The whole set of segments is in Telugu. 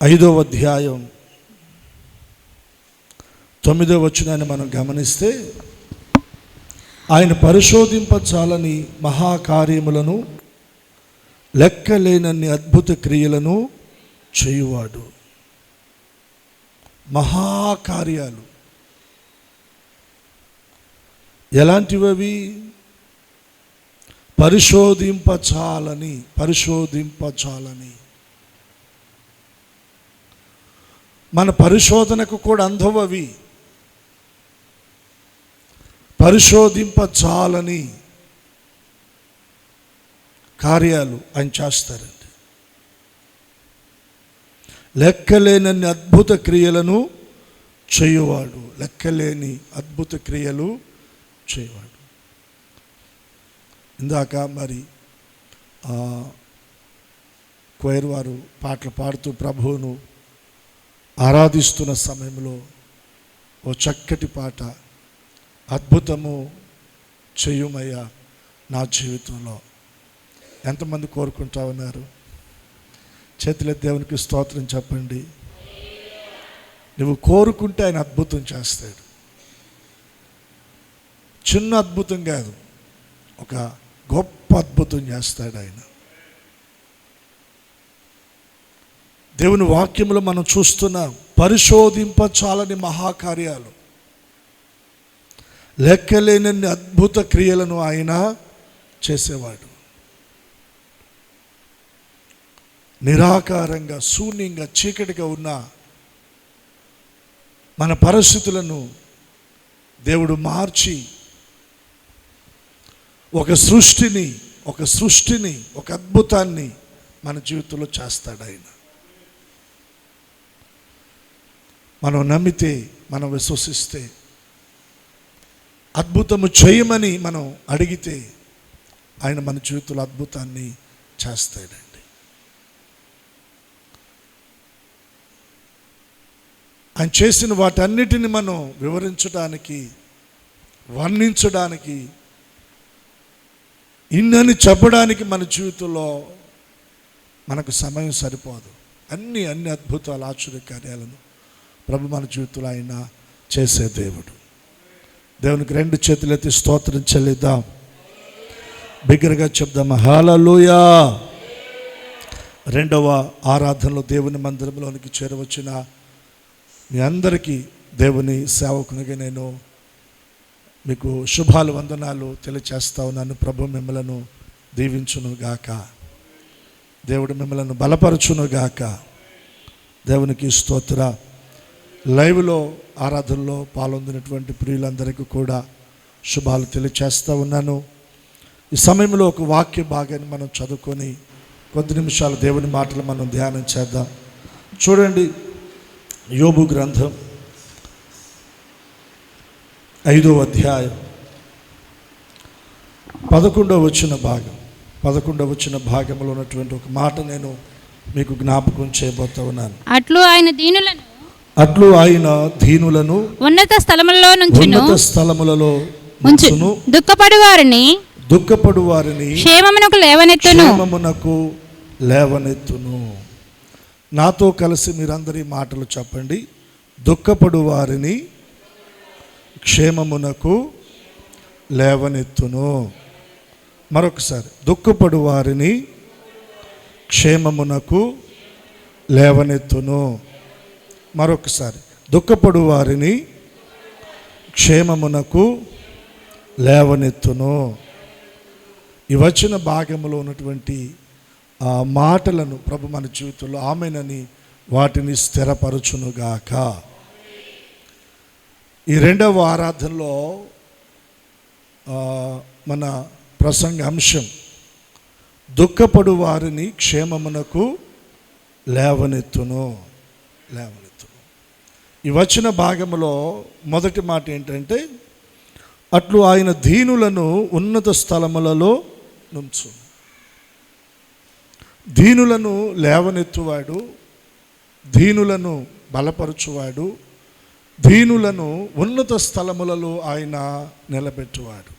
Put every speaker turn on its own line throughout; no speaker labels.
5వ అధ్యాయం 9వ వచనాన్ని మనం గమనిస్తే, ఆయన పరిశోధింపచాలని మహాకార్యములను లెక్కలేనన్ని అద్భుత క్రియలను చేయువాడు. మహాకార్యాలు ఎలాంటివి? పరిశోధింపచాలని మన పరిశోధనకు కూడా అందవవి. పరిశోధింపచాలని కార్యాలు ఆయన చేస్తారండి. లెక్కలేనన్ని అద్భుత క్రియలను చేయువాడు. లెక్కలేని అద్భుత క్రియలు చేయవాడు. ఇందాక మరి క్వైర్ వారు పాటలు పాడుతూ ప్రభువును ఆరాధిస్తున్న సమయంలో ఓ చక్కటి పాట, అద్భుతము చేయుమయ్యా నా జీవితంలో. ఎంతమంది కోరుకుంటా ఉన్నారు? చేతులెత్తి దేవునికి స్తోత్రం చెప్పండి. నువ్వు కోరుకుంటే ఆయన అద్భుతం చేస్తాడు. చిన్న అద్భుతం కాదు, ఒక గొప్ప అద్భుతం చేస్తాడు ఆయన. దేవుని వాక్యంలో మనం చూస్తున్నాం, పరిశోధింపచాలని మహాకార్యాలు, లెక్కలేనన్ని అద్భుత క్రియలను ఆయన చేసేవాడు. నిరాకారంగా, శూన్యంగా, చీకటిగా ఉన్న మన పరిస్థితులను దేవుడు మార్చి ఒక సృష్టిని ఒక అద్భుతాన్ని మన జీవితంలో చేస్తాడు ఆయన. మనం నమ్మితే, మనం విశ్వసిస్తే, అద్భుతము చేయమని మనం అడిగితే ఆయన మన జీవితంలో అద్భుతాన్ని చేస్తాడండి. ఆయన చేసిన వాటన్నిటిని మనం వివరించడానికి, వర్ణించడానికి, ఇన్నని చెప్పడానికి మన జీవితంలో మనకు సమయం సరిపోదు. అన్ని అద్భుతాలు, ఆశ్చర్యకార్యాలను ప్రభు మన జీవితంలో ఆయన చేసే దేవుడు. దేవునికి 2 చేతులెత్తి స్తోత్రం చెల్లిద్దాం. బిగ్గరగా చెప్దాం, హల్లెలూయా. 2వ ఆరాధనలో దేవుని మందిరంలోనికి చేరవచ్చిన మీ అందరికీ దేవుని సేవకునిగా నేను మీకు శుభాలు, వందనాలు తెలియచేస్తా ఉన్నాను. ప్రభు మిమ్మలను దీవించును గాక. దేవుడు మిమ్మలను బలపరచును గాక. దేవునికి స్తోత్ర. లైవ్లో ఆరాధనలో పాల్గొందినటువంటి ప్రియులందరికీ కూడా శుభాలు తెలియచేస్తూ ఉన్నాను. ఈ సమయంలో ఒక వాక్య భాగాన్ని మనం చదువుకొని కొద్ది నిమిషాలు దేవుని మాటలు మనం ధ్యానం చేద్దాం. చూడండి, యోబు గ్రంథం 5వ అధ్యాయం 11వ వచన భాగంలో ఉన్నటువంటి ఒక మాట నేను మీకు జ్ఞాపకం చేయబోతా ఉన్నాను.
అట్లు ఆయన దీనులను
ఉన్నత స్థలములలో నుంచును, దుఃఖపడు వారిని
క్షేమమునకు
లేవనెత్తును. నాతో కలిసి మీరందరి మాటలు చెప్పండి. దుఃఖపడు వారిని క్షేమమునకు లేవనెత్తును. మరొకసారి, దుఃఖపడు వారిని క్షేమమునకు లేవనెత్తును. మరొకసారి, దుఃఖపడు వారిని క్షేమమునకు లేవనెత్తును. ఈ వచన భాగంలో ఉన్నటువంటి ఆ మాటలను ప్రభు మన జీవితంలో ఆమేనని వాటిని స్థిరపరచునుగాక. ఈ 2వ ఆరాధనలో మన ప్రసంగ అంశం దుఃఖపడు వారిని క్షేమమునకు లేవనెత్తును. ఈ వచన భాగంలో మొదటి మాట ఏంటంటే, అట్లు ఆయన దీనులను ఉన్నత స్థలములలో నుంచు. దీనులను లేవనెత్తువాడు, దీనులను బలపరచువాడు, దీనులను ఉన్నత స్థలములలో ఆయన నిలబెట్టువాడు.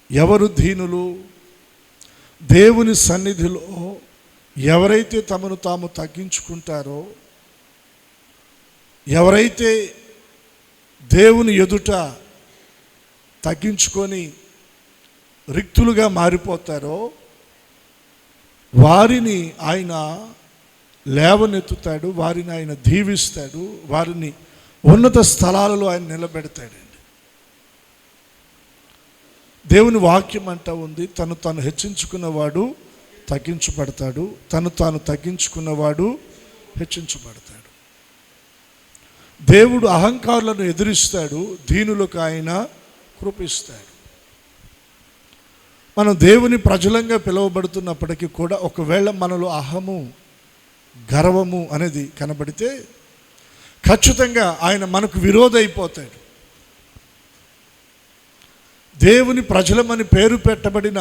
ఎవరు దీనులు? దేవుని సన్నిధిలో ఎవరైతే తమను తాము తగ్గించుకుంటారో, ఎవరైతే దేవుని ఎదుట తగ్గించుకొని రిక్తులుగా మారిపోతారో వారిని ఆయన లేవనెత్తుతాడు, వారిని ఆయన దీవిస్తాడు, వారిని ఉన్నత స్థలాలలో ఆయన నిలబెడతాడండి. దేవుని వాక్యం అంటా ఉంది, తను తాను హెచ్చించుకున్నవాడు తగ్గించబడతాడు, తను తాను తగ్గించుకున్నవాడు హెచ్చించబడతాడు. దేవుడు అహంకారులను ఎదిరిస్తాడు, దీనులకు ఆయన కృపిస్తాడు. మనం దేవుని ప్రజలంగా పిలువబడుతున్నప్పటికీ కూడా ఒకవేళ మనలో అహము, గర్వము అనేది కనబడితే ఖచ్చితంగా ఆయన మనకు విరోధి అయిపోతాడు. దేవుని ప్రజలమని పేరు పెట్టబడిన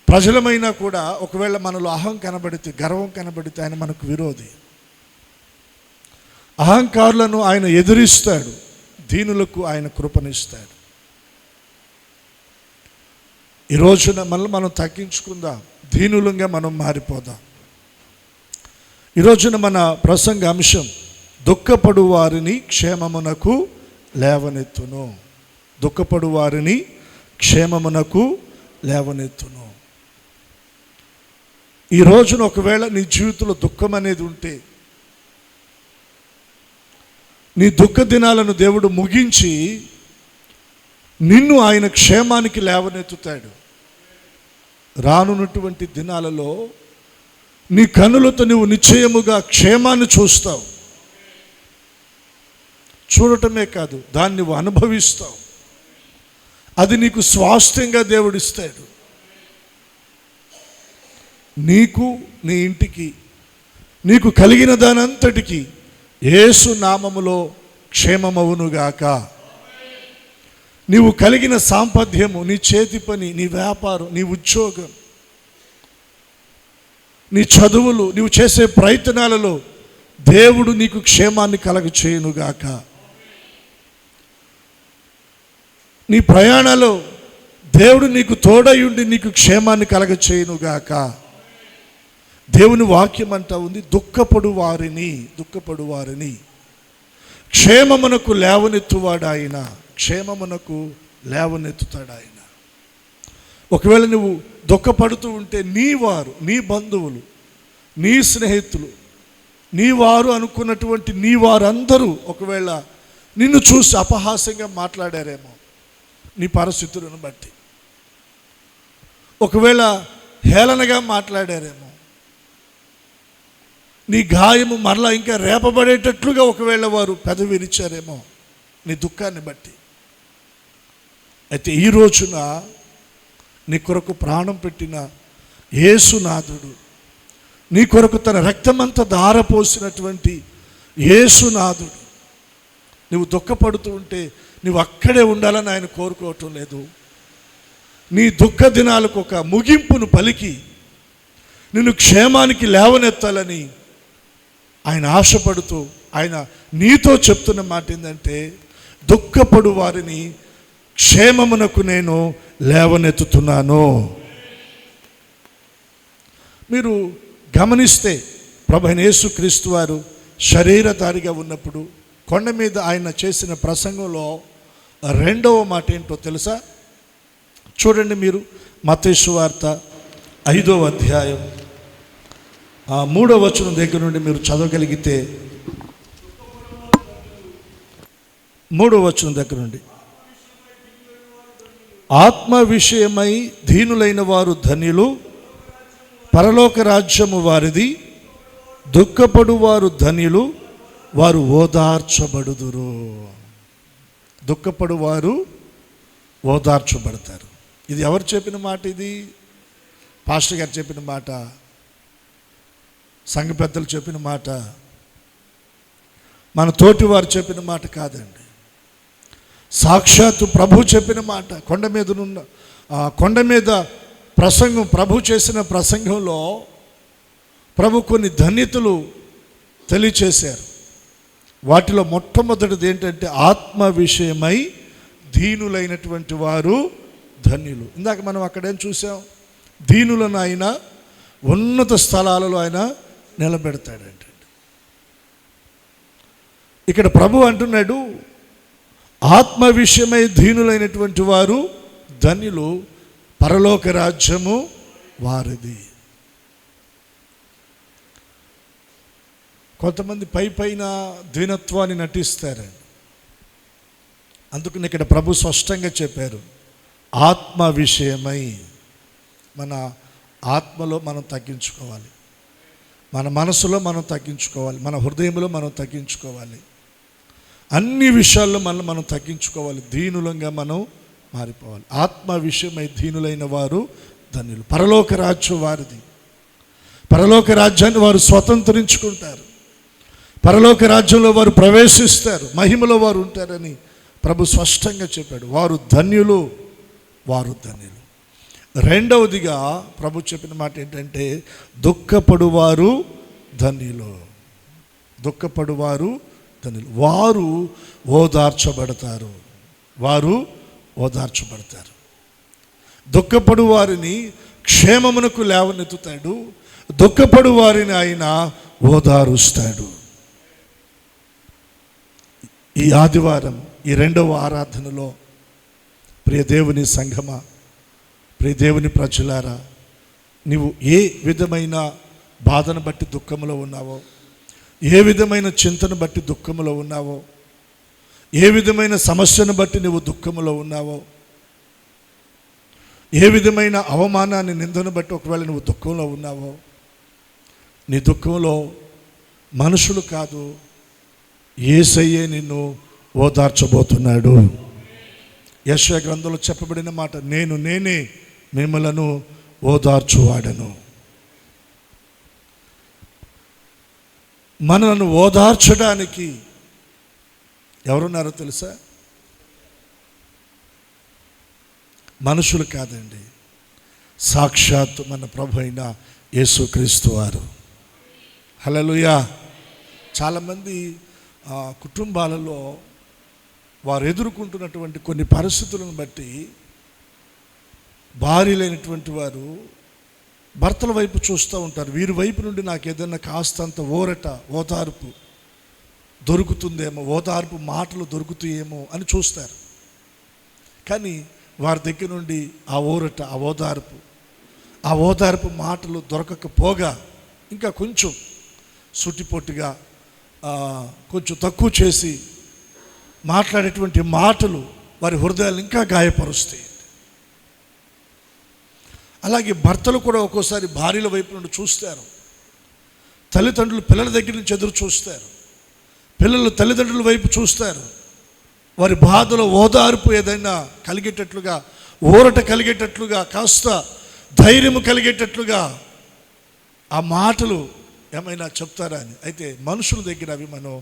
ప్రజలమైనా కూడా ఒకవేళ మనలో అహం కనబడితే, గర్వం కనబడితే ఆయన మనకు విరోధి. అహంకారులను ఆయన ఎదిరిస్తాడు, దీనులకు ఆయన కృపనిస్తాడు. ఈ రోజున మనం తగ్గించుకుందాం, దీనులంగా మనం మారిపోదాం. ఈ రోజున మన ప్రసంగ అంశం దుఃఖపడు వారిని క్షేమమునకు లేవనెత్తును. దుఃఖపడు వారిని క్షేమమునకు లేవనెత్తును. ఈ రోజున ఒకవేళ నీ జీవితంలో దుఃఖం అనేది ఉంటే, నీ దుఃఖ దినాలను దేవుడు ముగించి నిన్ను ఆయన క్షేమానికి లేవనెత్తుతాడు. రానున్నటువంటి దినాలలో నీ కన్నులతో నువ్వు నిశ్చయముగా క్షేమాన్ని చూస్తావు. చూడటమే కాదు, దాన్ని నువ్వు అనుభవిస్తావు. అది నీకు స్వాస్థ్యంగా దేవుడిస్తాడు. నీకు, నీ ఇంటికి, నీకు కలిగిన దానంతటికి యేసు నామములో క్షేమమవునుగాక. నీవు కలిగిన సాంపద్యము, నీ చేతి పని, నీ వ్యాపారం, నీ ఉద్యోగం, నీ చదువులు, నీవు చేసే ప్రయత్నాలలో దేవుడు నీకు క్షేమాన్ని కలగచేయునుగాక. నీ ప్రయాణాలు దేవుడు నీకు తోడయుండి నీకు క్షేమాన్ని కలగచేయునుగాక. దేవుని వాక్యం అంటా ఉంది, దుఃఖపడు వారిని క్షేమమునకు లేవనెత్తువాడు ఆయన. క్షేమమునకు లేవనెత్తుతాడు ఆయన. ఒకవేళ నువ్వు దుఃఖపడుతూ ఉంటే నీ వారు, నీ బంధువులు, నీ స్నేహితులు, నీ వారు అనుకున్నటువంటి నీ వారందరూ ఒకవేళ నిన్ను చూసి అపహాస్యంగా మాట్లాడారేమో నీ పరిస్థితులను బట్టి, ఒకవేళ హేళనగా మాట్లాడారేమో, నీ గాయము మరలా ఇంకా రేపబడేటట్లుగా ఒకవేళ వారు పెదవి విరిచారేమో నీ దుఃఖాన్ని బట్టి. అయితే ఈ రోజున నీ కొరకు ప్రాణం పెట్టిన యేసునాథుడు, నీ కొరకు తన రక్తమంతా ధారపోసినటువంటి యేసునాథుడు, నువ్వు దుఃఖపడుతూ ఉంటే నువ్వు అక్కడే ఉండాలని ఆయన కోరుకోవటం లేదు. నీ దుఃఖ దినాలకు ఒక ముగింపును పలికి నిన్ను క్షేమానికి లేవనెత్తాలని ఆయన ఆశపడుతూ ఆయన నీతో చెప్తున్న మాట ఏంటంటే, దుఃఖపడు వారిని క్షేమమునకు నేను లేవనెత్తుతున్నాను. మీరు గమనిస్తే ప్రభువైన యేసుక్రీస్తు వారు శరీరధారిగా ఉన్నప్పుడు కొండ మీద ఆయన చేసిన ప్రసంగంలో రెండవ మాట ఏంటో తెలుసా? చూడండి మీరు, మత్తయి సువార్త 5వ అధ్యాయం 3వ వచనం దగ్గర నుండి మీరు చదవగలిగితే, 3వ వచనం దగ్గర నుండి, ఆత్మ విషయమై దీనులైన వారు ధన్యులు, పరలోక రాజ్యము వారిది. దుఃఖపడు వారు ధన్యులు, వారు ఓదార్చబడుదురు. దుఃఖపడు వారు ఓదార్చబడతారు. ఇది ఎవరు చెప్పిన మాట? ఇది పాస్టర్ గారు చెప్పిన మాట, సంఘ పెద్దలు చెప్పిన మాట, మన తోటి వారు చెప్పిన మాట కాదండి. సాక్షాత్తు ప్రభు చెప్పిన మాట. కొండ మీద ప్రసంగం, ప్రభు చేసిన ప్రసంగంలో ప్రభు కొన్ని ధన్యతలు తెలియచేశారు. వాటిలో మొట్టమొదటిది ఏంటంటే, ఆత్మ విషయమై దీనులైనటువంటి వారు ధన్యులు. ఇందాక మనం అక్కడేం చూసాం? దీనులను ఆయన ఉన్నత స్థలాలలో ఆయన నిలబెడతాడంట. ఇక్కడ ప్రభు అంటున్నాడు, ఆత్మ విషయమై దీనులైనటువంటి వారు ధన్యులు, పరలోక రాజ్యము వారిది. కొంతమంది పైన దీనత్వాన్ని నటిస్తారండి. అందుకని ఇక్కడ ప్రభు స్పష్టంగా చెప్పారు, ఆత్మ విషయమై మన ఆత్మలో మనం తగ్గించుకోవాలి, మన మనసులో మనం తగ్గించుకోవాలి, మన హృదయంలో మనం తగ్గించుకోవాలి, అన్ని విషయాల్లో మనం తగ్గించుకోవాలి, దీనులంగా మనం మారిపోవాలి. ఆత్మ విషయమై దీనులైన వారు ధన్యులు, పరలోక రాజ్యం వారిది. పరలోక రాజ్యాన్ని వారు స్వతంత్రించుకుంటారు, పరలోక రాజ్యంలో వారు ప్రవేశిస్తారు, మహిమలో వారు ఉంటారని ప్రభు స్పష్టంగా చెప్పాడు. వారు ధన్యులు, వారు ధన్యులు. రెండవదిగా ప్రభు చెప్పిన మాట ఏంటంటే, దుఃఖపడువారు ధన్యులు, దుఃఖపడువారు ధన్యులు, వారు ఓదార్చబడతారు, వారు ఓదార్చబడతారు. దుఃఖపడు వారిని క్షేమమునకు లేవనెత్తుతాడు, దుఃఖపడు వారిని ఆయన ఓదారుస్తాడు. ఈ ఆదివారం, ఈ రెండవ ఆరాధనలో ప్రియ దేవుని సంఘమా, ప్రియ దేవుని ప్రజలారా, నీవు ఏ విధమైన బాధను బట్టి దుఃఖంలో ఉన్నావో, ఏ విధమైన చింతను బట్టి దుఃఖంలో ఉన్నావో, ఏ విధమైన సమస్యను బట్టి నువ్వు దుఃఖంలో ఉన్నావో, ఏ విధమైన అవమానాన్ని, నిందను బట్టి ఒకవేళ నువ్వు దుఃఖంలో ఉన్నావో, నీ దుఃఖంలో మనుషులు కాదు, యేసయ్యే నిన్ను ఓదార్చబోతున్నాడు. యెషయా గ్రంథంలో చెప్పబడిన మాట, నేనే మిమ్మలను ఓదార్చువాడను. మనలను ఓదార్చడానికి ఎవరున్నారో తెలుసా? మనుషులు కాదండి, సాక్షాత్ మన ప్రభు అయిన యేసుక్రీస్తు వారు. హల్లెలూయా. చాలామంది కుటుంబాలలో వారు ఎదుర్కొంటున్నటువంటి కొన్ని పరిస్థితులను బట్టి భార్యలైనటువంటి వారు భర్తల వైపు చూస్తూ ఉంటారు. వీరి వైపు నుండి నాకు ఏదైనా కాస్తంత ఓదార్పు దొరుకుతుందేమో, ఓదార్పు మాటలు దొరుకుతాయేమో అని చూస్తారు. కానీ వారి దగ్గర నుండి ఆ ఓదార్పు మాటలు దొరకకపోగా ఇంకా కొంచెం సూటిపోటుగా కొంచెం తక్కువ చేసి మాట్లాడేటువంటి మాటలు వారి హృదయాలు ఇంకా గాయపరుస్తాయి. అలాగే భర్తలు కూడా ఒక్కోసారి భార్యల వైపు నుండి చూస్తారు, తల్లిదండ్రులు పిల్లల దగ్గర నుంచి ఎదురు చూస్తారు, పిల్లలు తల్లిదండ్రుల వైపు చూస్తారు. వారి బాధలో ఓదార్పు ఏదైనా కలిగేటట్లుగా, ఊరట కలిగేటట్లుగా, కాస్త ధైర్యం కలిగేటట్లుగా ఆ మాటలు ఏమైనా చెప్తారా అని. అయితే మనుషుల దగ్గర అవి మనం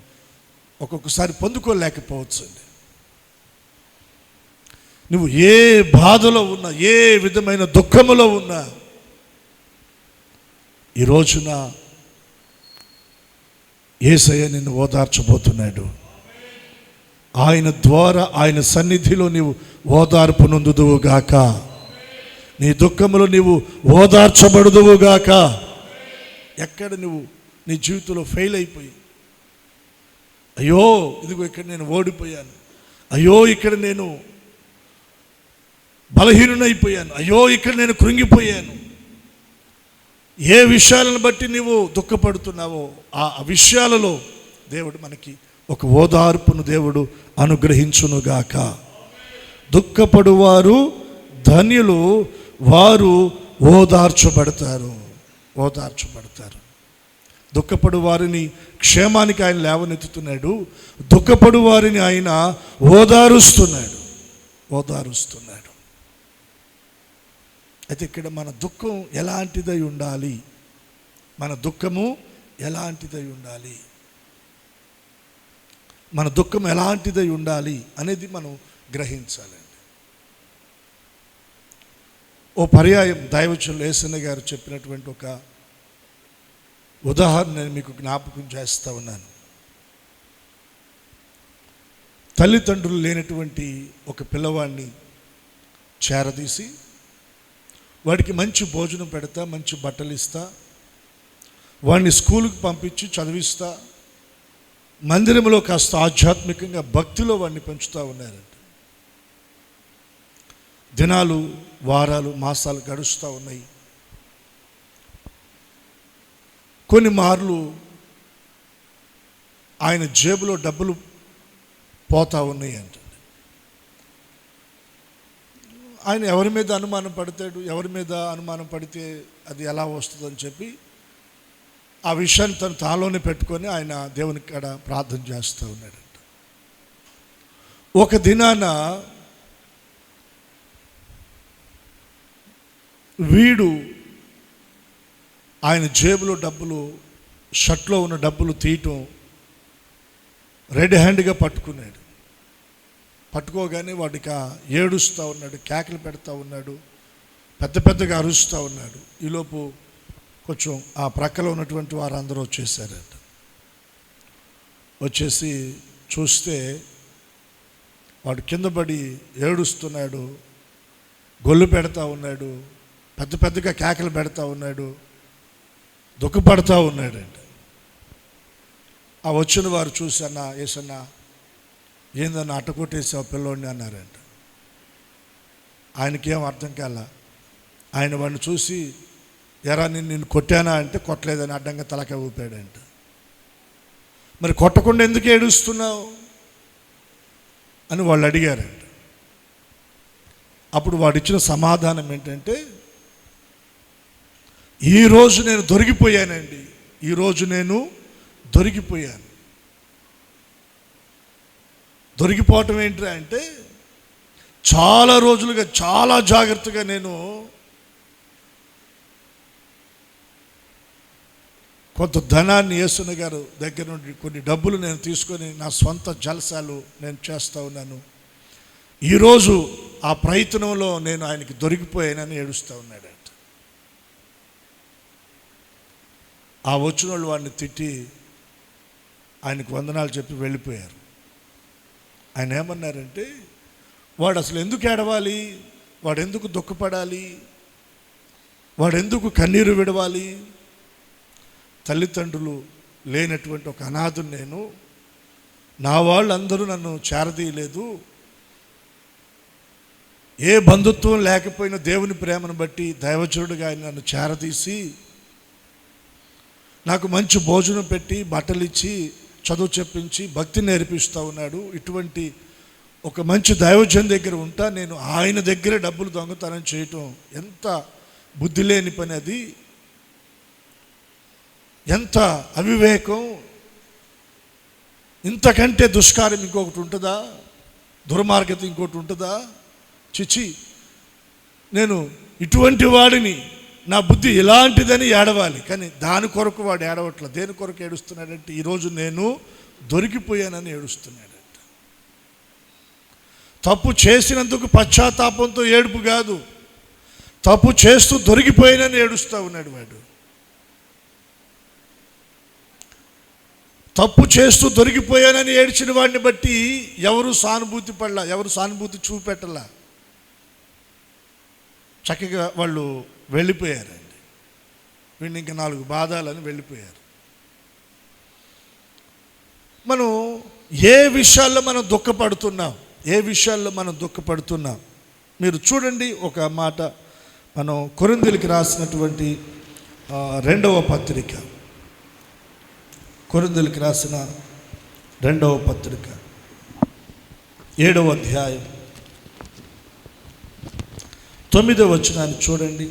ఒక్కొక్కసారి పొందుకోలేకపోవచ్చు అండి. నువ్వు ఏ బాధలో ఉన్నా, ఏ విధమైన దుఃఖములో ఉన్నా, ఈ రోజున యేసయ్య నిన్ను ఓదార్చబోతున్నాడు. ఆయన ద్వారా, ఆయన సన్నిధిలో నీవు ఓదార్పు నొందుదువుగాక, నీ దుఃఖములో నీవు ఓదార్చబడుదువుగాక. ఎక్కడ నువ్వు నీ జీవితంలో ఫెయిల్ అయిపోయి, అయ్యో ఇదిగో ఇక్కడ నేను ఓడిపోయాను, అయ్యో ఇక్కడ నేను బలహీనునైపోయాను, అయ్యో ఇక్కడ నేను కృంగిపోయాను, ఏ విషయాలను బట్టి నీవు దుఃఖపడుతున్నావో ఆ విషయాలలో దేవుడు మనకి ఒక ఓదార్పును దేవుడు అనుగ్రహించునుగాక. దుఃఖపడువారు ధన్యులు, వారు ఓదార్చబడతారు. దుఃఖపడు వారిని క్షేమానికి ఆయన లేవనెత్తుతున్నాడు, దుఃఖపడు వారిని ఆయన ఓదారుస్తున్నాడు. అయితే ఇక్కడ మన దుఃఖం ఎలాంటిదై ఉండాలి, మన దుఃఖము ఎలాంటిదై ఉండాలి, మన దుఃఖం ఎలాంటిదై ఉండాలి అనేది మనం గ్రహించాలండి. ఓ పర్యాయం దైవజనులు యేసన్న గారు చెప్పినటువంటి ఒక ఉదాహరణ నేను మీకు జ్ఞాపకం చేస్తూ ఉన్నాను. తల్లిదండ్రులు లేనటువంటి ఒక పిల్లవాడిని చేరదీసి వాడికి మంచి భోజనం పెడతా, మంచి బట్టలు ఇస్తా, వాడిని స్కూల్కి పంపించి చదివిస్తా, మందిరంలో కాస్త ఆధ్యాత్మికంగా భక్తిలో వాడిని పెంచుతూ ఉన్నారంట. దినాలు, వారాలు, మాసాలు గడుస్తూ ఉన్నాయి. కొన్ని మార్లు ఆయన జేబులో డబ్బులు పోతా ఉన్నాయి అంట. ఆయన ఎవరి మీద అనుమానం పడతాడు? ఎవరి మీద అనుమానం పడితే అది ఎలా వస్తుందని చెప్పి ఆ విషయాన్ని తను తాలోనే పెట్టుకొని ఆయన దేవుని కాడ ప్రార్థన చేస్తూ ఉన్నాడంట. ఒక దినాన వీడు ఆయన జేబులో డబ్బులు, షర్ట్లో ఉన్న డబ్బులు తీయటం రెడ్ హ్యాండ్గా పట్టుకున్నాడు. పట్టుకోగానే వాడికి ఏడుస్తూ ఉన్నాడు, కేకలు పెడతా ఉన్నాడు, పెద్ద పెద్దగా అరుస్తూ ఉన్నాడు. ఈలోపు కొంచెం ఆ ప్రక్కలో ఉన్నటువంటి వారందరూ వచ్చేసారట. వచ్చేసి చూస్తే వాడు కింద పడి ఏడుస్తున్నాడు, గొల్లు పెడతా ఉన్నాడు, పెద్ద పెద్దగా కేకలు పెడతా ఉన్నాడు, దుఃఖపడతా ఉన్నాడంట. ఆ వచ్చిన వారు చూసి, అన్న ఏసన్నా ఏందన్నా అట్టకొట్టేసావు పిల్లోడిని అన్నారంట. ఆయనకేం అర్థం కాల. ఆయన వాడిని చూసి, ఎరా నిన్ను కొట్టానా అంటే కొట్టలేదని అడ్డంగా తలకాయ ఊపాడంట. మరి కొట్టకుండా ఎందుకు ఏడుస్తున్నావు అని వాళ్ళు అడిగారంట. అప్పుడు వాడిచ్చిన సమాధానం ఏంటంటే, ఈరోజు నేను దొరికిపోయానండి, ఈరోజు నేను దొరికిపోయాను. దొరికిపోవటం ఏంటి అంటే, చాలా రోజులుగా చాలా జాగ్రత్తగా నేను కొంత ధనాన్ని యేసుని గారు దగ్గర నుండి కొన్ని డబ్బులు నేను తీసుకొని నా సొంత జలసాలు నేను చేస్తూ ఉన్నాను. ఈరోజు ఆ ప్రయత్నంలో నేను ఆయనకి దొరికిపోయానని ఏడుస్తూ ఉన్నాడంట. ఆ వచ్చిన వాళ్ళు వాడిని తిట్టి ఆయనకు వందనాలు చెప్పి వెళ్ళిపోయారు. ఆయన ఏమన్నారంటే, వాడు అసలు ఎందుకు ఏడవాలి, వాడు ఎందుకు దుఃఖపడాలి, వాడు ఎందుకు కన్నీరు విడవాలి? తల్లిదండ్రులు లేనటువంటి ఒక అనాథుని నేను, నా వాళ్ళందరూ నన్ను చేరదీయలేదు, ఏ బంధుత్వం లేకపోయినా దేవుని ప్రేమను బట్టి దైవజనుడిగా ఆయన నన్ను చేరదీసి నాకు మంచి భోజనం పెట్టి బట్టలు ఇచ్చి చదువు చెప్పించి భక్తి నేర్పిస్తూ ఉన్నాడు. ఇటువంటి ఒక మంచి దైవజన్ దగ్గర ఉంటా నేను ఆయన దగ్గర డబ్బులు దొంగతనం చేయటం ఎంత బుద్ధి లేని పని, అది ఎంత అవివేకం, ఇంతకంటే దుష్కార్యం ఇంకొకటి ఉంటుందా, దుర్మార్గత ఇంకోటి ఉంటుందా? చిచి, నేను ఇటువంటి వాడిని, నా బుద్ధి ఇలాంటిదని ఏడవాలి, కానీ దాని కొరకు వాడు ఏడవట్ల. దేని కొరకు ఏడుస్తున్నాడంటే, ఈరోజు నేను దొరికిపోయానని ఏడుస్తున్నాడంట. తప్పు చేసినందుకు పశ్చాత్తాపంతో ఏడుపు కాదు, తప్పు చేస్తూ దొరికిపోయానని ఏడుస్తూ ఉన్నాడు వాడు. తప్పు చేస్తూ దొరికిపోయానని ఏడ్చిన వాడిని బట్టి ఎవరు సానుభూతి పడలా, ఎవరు సానుభూతి చూపెట్టలా. చక్కగా వాళ్ళు వెళ్ళిపోయారండి. వీడిని ఇంకా 4 బాధాలని వెళ్ళిపోయారు. మనం ఏ విషయాల్లో మనం దుఃఖపడుతున్నాం, ఏ విషయాల్లో మనం దుఃఖపడుతున్నాం మీరు చూడండి. ఒక మాట మనం కొరింథీయులకు రాసినటువంటి 2వ పత్రిక, కొరింథీయులకు రాసిన 2వ పత్రిక 7వ అధ్యాయం 9వ వచనాన్ని చూడండి.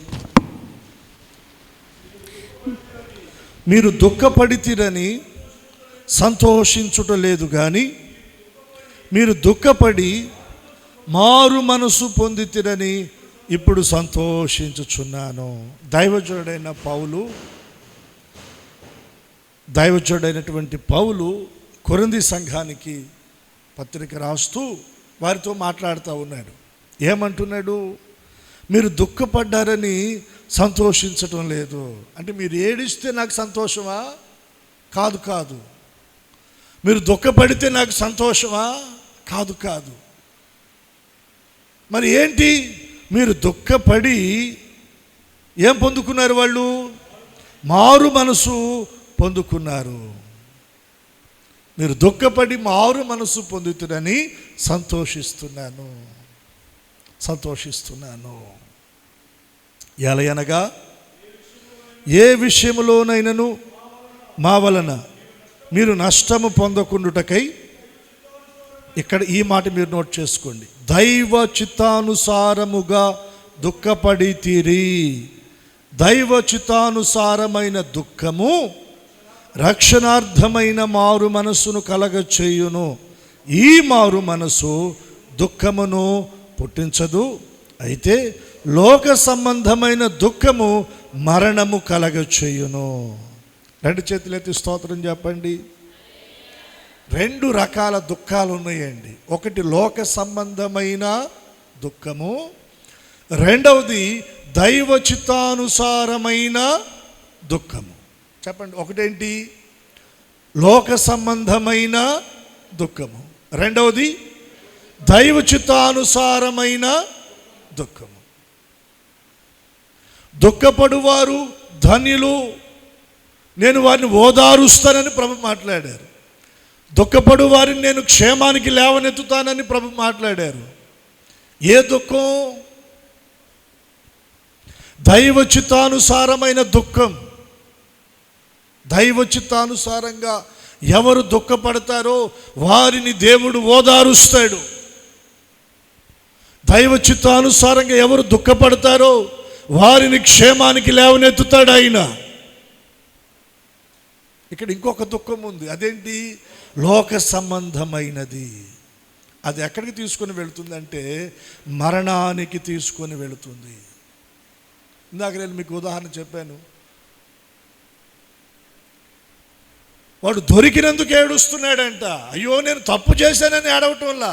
మీరు దుఃఖపడితిరని సంతోషించుట లేదు కానీ మీరు దుఃఖపడి మారు మనసు పొందితిరని ఇప్పుడు సంతోషించుచున్నాను. దైవజనుడైనటువంటి పౌలు కొరింథీ సంఘానికి పత్రిక రాస్తూ వారితో మాట్లాడుతూ ఉన్నాడు. ఏమంటున్నాడు? మీరు దుఃఖపడ్డారని సంతోషించటం లేదు అంటే, మీరు ఏడిస్తే నాకు సంతోషమా? కాదు. మీరు దుఃఖపడితే నాకు సంతోషమా? కాదు. మరి ఏంటి? మీరు దుఃఖపడి ఏం పొందుకున్నారు? వాళ్ళు మారు మనసు పొందుకున్నారు. మీరు దుఃఖపడి మారు మనసు పొందుతురని సంతోషిస్తున్నాను. ఎలయనగా ఏ విషయములోనైనను మా వలన మీరు నష్టము పొందకుండుటకై, ఇక్కడ ఈ మాట మీరు నోట్ చేసుకోండి, దైవ చిత్తానుసారముగా దుఃఖపడి తీరి. దైవ చిత్తానుసారమైన దుఃఖము రక్షణార్థమైన మారు మనసును కలగచేయును. ఈ మారు మనసు దుఃఖమును పుట్టించదు, అయితే లోక సంబంధమైన దుఃఖము మరణము కలగచేయును. రెండు చేతులెత్తి స్తోత్రం చెప్పండి. రెండు రకాల దుఃఖాలు ఉన్నాయండి. ఒకటి లోక సంబంధమైన దుఃఖము, రెండవది దైవ చిత్తానుసారమైన దుఃఖము. చెప్పండి, ఒకటేంటి? లోక సంబంధమైన దుఃఖము, రెండవది దైవ చిత్తానుసారమైన దుఃఖము. దుఃఖపడువారు ధన్యులు, నేను వారిని ఓదారుస్తానని ప్రభు మాట్లాడారు. దుఃఖపడు వారిని నేను క్షేమానికి లేవనెత్తుతానని ప్రభు మాట్లాడారు. ఏ దుఃఖం? దైవ చిత్తానుసారమైన దుఃఖం. దైవ చిత్తానుసారంగా ఎవరు దుఃఖపడతారో వారిని దేవుడు ఓదారుస్తాడు. దైవ చిత్తానుసారంగా ఎవరు దుఃఖపడతారో వారిని క్షేమానికి లేవనెత్తుతాడు ఆయన. ఇక్కడ ఇంకొక దుఃఖం ఉంది. అదేంటి? లోక సంబంధమైనది. అది ఎక్కడికి తీసుకొని వెళుతుందంటే మరణానికి తీసుకొని వెళుతుంది. ఇందాక నేను మీకు ఉదాహరణ చెప్పాను. వాడు దొరికినందుకు ఏడుస్తున్నాడంట. అయ్యో నేను తప్పు చేశానని ఏడవటం వల్ల,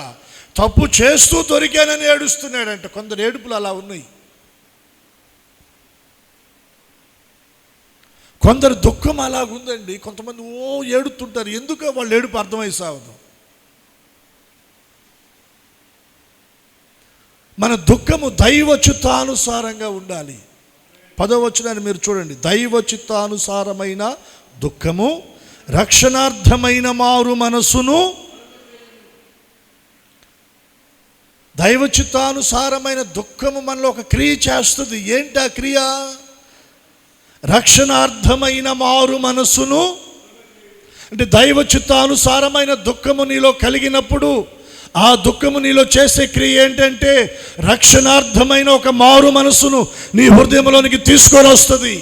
తప్పు చేస్తూ దొరికానని ఏడుస్తున్నాడంట. కొందరు ఏడుపులు అలా ఉన్నాయి. కొందరు దుఃఖం అలాగుందండి. కొంతమంది ఏడుతుంటారు. ఎందుకో వాళ్ళు ఏడుపు అర్థమై సాగదు. మన దుఃఖము దైవ చిత్తానుసారంగా ఉండాలి. 10వ వచనాన్ని మీరు చూడండి. దైవ చిత్తానుసారమైన దుఃఖము రక్షణార్థమైన మారు మనసును. దైవ చిత్తానుసారమైన దుఃఖము మనలో ఒక క్రియ చేస్తుంది. ఏంటి ఆ క్రియ? రక్షణార్థమైన మారు మనసును. అంటే దైవ చిత్తానుసారమైన దుఃఖము నీలో కలిగినప్పుడు ఆ దుఃఖము నీలో చేసే క్రియ ఏంటంటే రక్షణార్థమైన ఒక మారు మనసును నీ హృదయంలోనికి తీసుకొని వస్తుంది.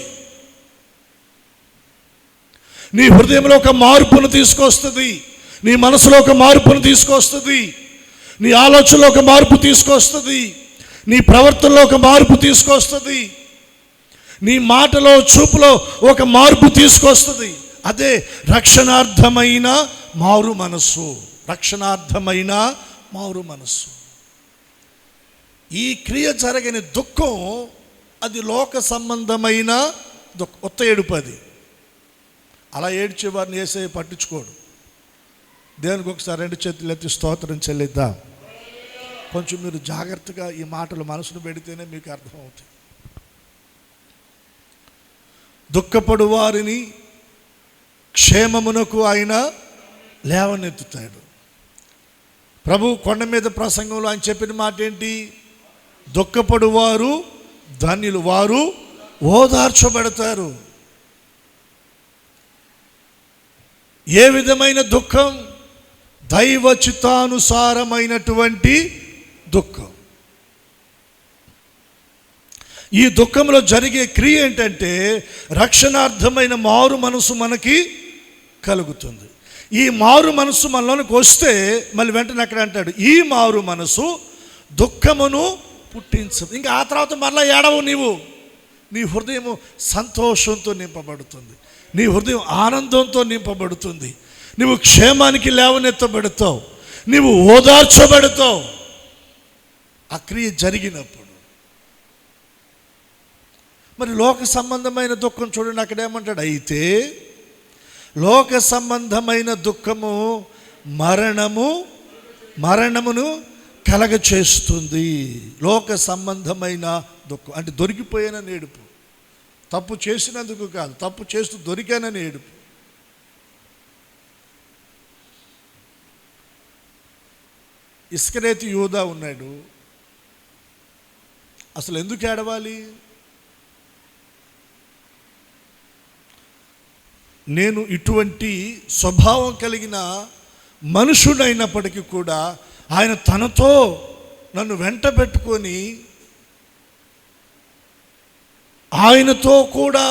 నీ హృదయంలో ఒక మార్పును తీసుకొస్తుంది. నీ మనసులో ఒక మార్పును తీసుకొస్తుంది. నీ ఆలోచనలో ఒక మార్పు తీసుకొస్తుంది. నీ ప్రవర్తనలో ఒక మార్పు తీసుకొస్తుంది. నీ మాటలో చూపులో ఒక మార్పు తీసుకొస్తుంది. అదే రక్షణార్థమైన మారు మనస్సు. రక్షణార్థమైన మారు మనస్సు. ఈ క్రియ జరగని దుఃఖం అది లోక సంబంధమైన దుఃఖం. ఉత్త ఏడుపది. అలా ఏడ్చేవారిని యేసయ్య పట్టించుకోడు. దేవునికి ఒకసారి 2 చేతులు ఎత్తి స్తోత్రం చెల్లిద్దాం. కొంచెం మీరు జాగ్రత్తగా ఈ మాటలు మనసును పెడితేనే మీకు అర్థమవుతాయి. దుఃఖపడు వారిని క్షేమమునకు ఆయన లేవనెత్తుతాడు. ప్రభు కొండ మీద ప్రసంగంలో ఆయన చెప్పిన మాట ఏంటి? దుఃఖపడు వారు ధన్యులు, వారు ఓదార్చబడతారు. ఏ విధమైన దుఃఖం? దైవ చిత్తానుసారమైనటువంటి దుఃఖం. ఈ దుఃఖంలో జరిగే క్రియ ఏంటంటే రక్షణార్థమైన మారు మనసు మనకి కలుగుతుంది. ఈ మారు మనసు మనలోనికి వస్తే మళ్ళీ వెంటనే అక్కడ అంటాడు, ఈ మారు మనసు దుఃఖమును పుట్టించదు. ఇంకా ఆ తర్వాత మళ్ళీ ఏడవు నీవు. నీ హృదయం సంతోషంతో నింపబడుతుంది. నీ హృదయం ఆనందంతో నింపబడుతుంది. నువ్వు క్షేమానికి లేవనెత్తబడతావు. నువ్వు ఓదార్చబడతావు. ఆ క్రియ జరిగినప్పుడు. మరి లోక సంబంధమైన దుఃఖం చూడండి, అక్కడ ఏమంటాడు? అయితే లోక సంబంధమైన దుఃఖము మరణమును కలగచేస్తుంది. లోక సంబంధమైన దుఃఖం అంటే దొరికిపోయిన నేడుపు. తప్పు చేసినందుకు కాదు, తప్పు చేస్తూ దొరికానని ఏడుపు. ఇస్కరేతు యూదా ఉన్నాడు, అసలు ఎందుకు ఏడవాలి? నేను ఇటువంటి స్వభావం కలిగిన మనుషుడైనప్పటికీ కూడా ఆయన తనతో నన్ను వెంట పెట్టుకొని ఆయనతో కూడా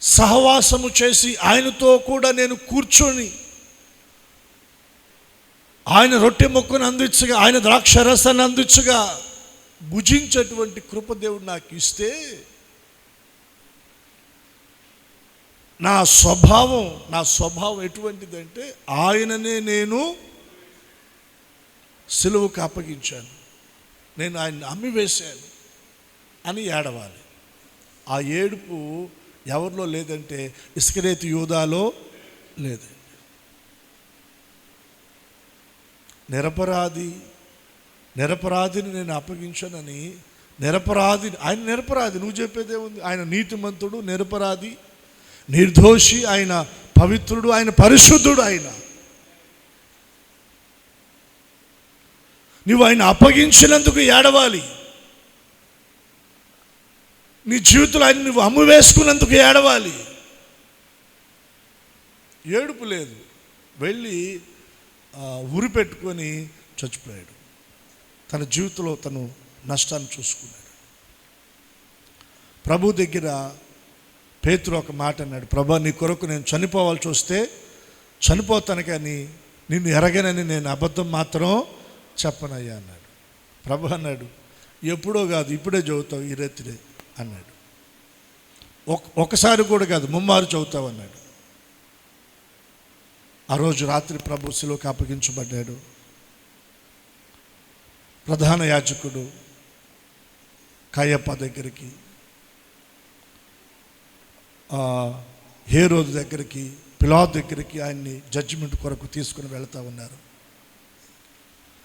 సహవాసము చేసి ఆయనతో కూడా నేను కూర్చొని ఆయన రొట్టె ముక్కను అందించగా, ఆయన ద్రాక్షరసాన్ని అందించగా భుజించేటువంటి కృప దేవుడు నాకు ఇస్తే నా స్వభావం ఎటువంటిదంటే ఆయననే నేను సిలువకు అప్పగించాను, నేను ఆయన్ని అమ్మివేశాను అని ఏడవాలి. ఆ ఏడుపు ఎవరిలో లేదంటే ఇస్కరేతు యూదాలో లేదండి. నిరపరాధిని నేను అప్పగించానని, ఆయన నిరపరాధి, నువ్వు చెప్పేదే ఉంది. ఆయన నీతిమంతుడు, నిరపరాధి, నిర్దోషి, ఆయన పవిత్రుడు, ఆయన పరిశుద్ధుడు. నువ్వు ఆయన అప్పగించినందుకు ఏడవాలి. నీ జీవితంలో ఆయన నువ్వు అమ్ము వేసుకున్నందుకు ఏడవాలి. ఏడుపు లేదు. వెళ్ళి ఉరి పెట్టుకొని చచ్చిపోయాడు. తన జీవితంలో తను నష్టాన్ని చూసుకున్నాడు. ప్రభు దగ్గర పేతురు ఒక మాట అన్నాడు, ప్రభా నీ కొరకు నేను చనిపోవాల్సి వస్తే చనిపోతాను, కానీ నిన్ను ఎరగనని నేను అబద్ధం మాత్రం చెప్పనయ్యా అన్నాడు. ప్రభు అన్నాడు, ఎప్పుడో కాదు ఇప్పుడే చదువుతావు ఈ రాత్రి అన్నాడు. ఒకసారి కూడా కాదు, ముమ్మారు చదువుతావు అన్నాడు. ఆ రోజు రాత్రి ప్రభు శిలువకు అప్పగించబడ్డాడు. ప్రధాన యాజకుడు కయప్ప దగ్గరికి, హేరోదు దగ్గరికి, పిలాతు దగ్గరికి ఆయన్ని జడ్జిమెంట్ కొరకు తీసుకుని వెళ్తూ ఉన్నారు.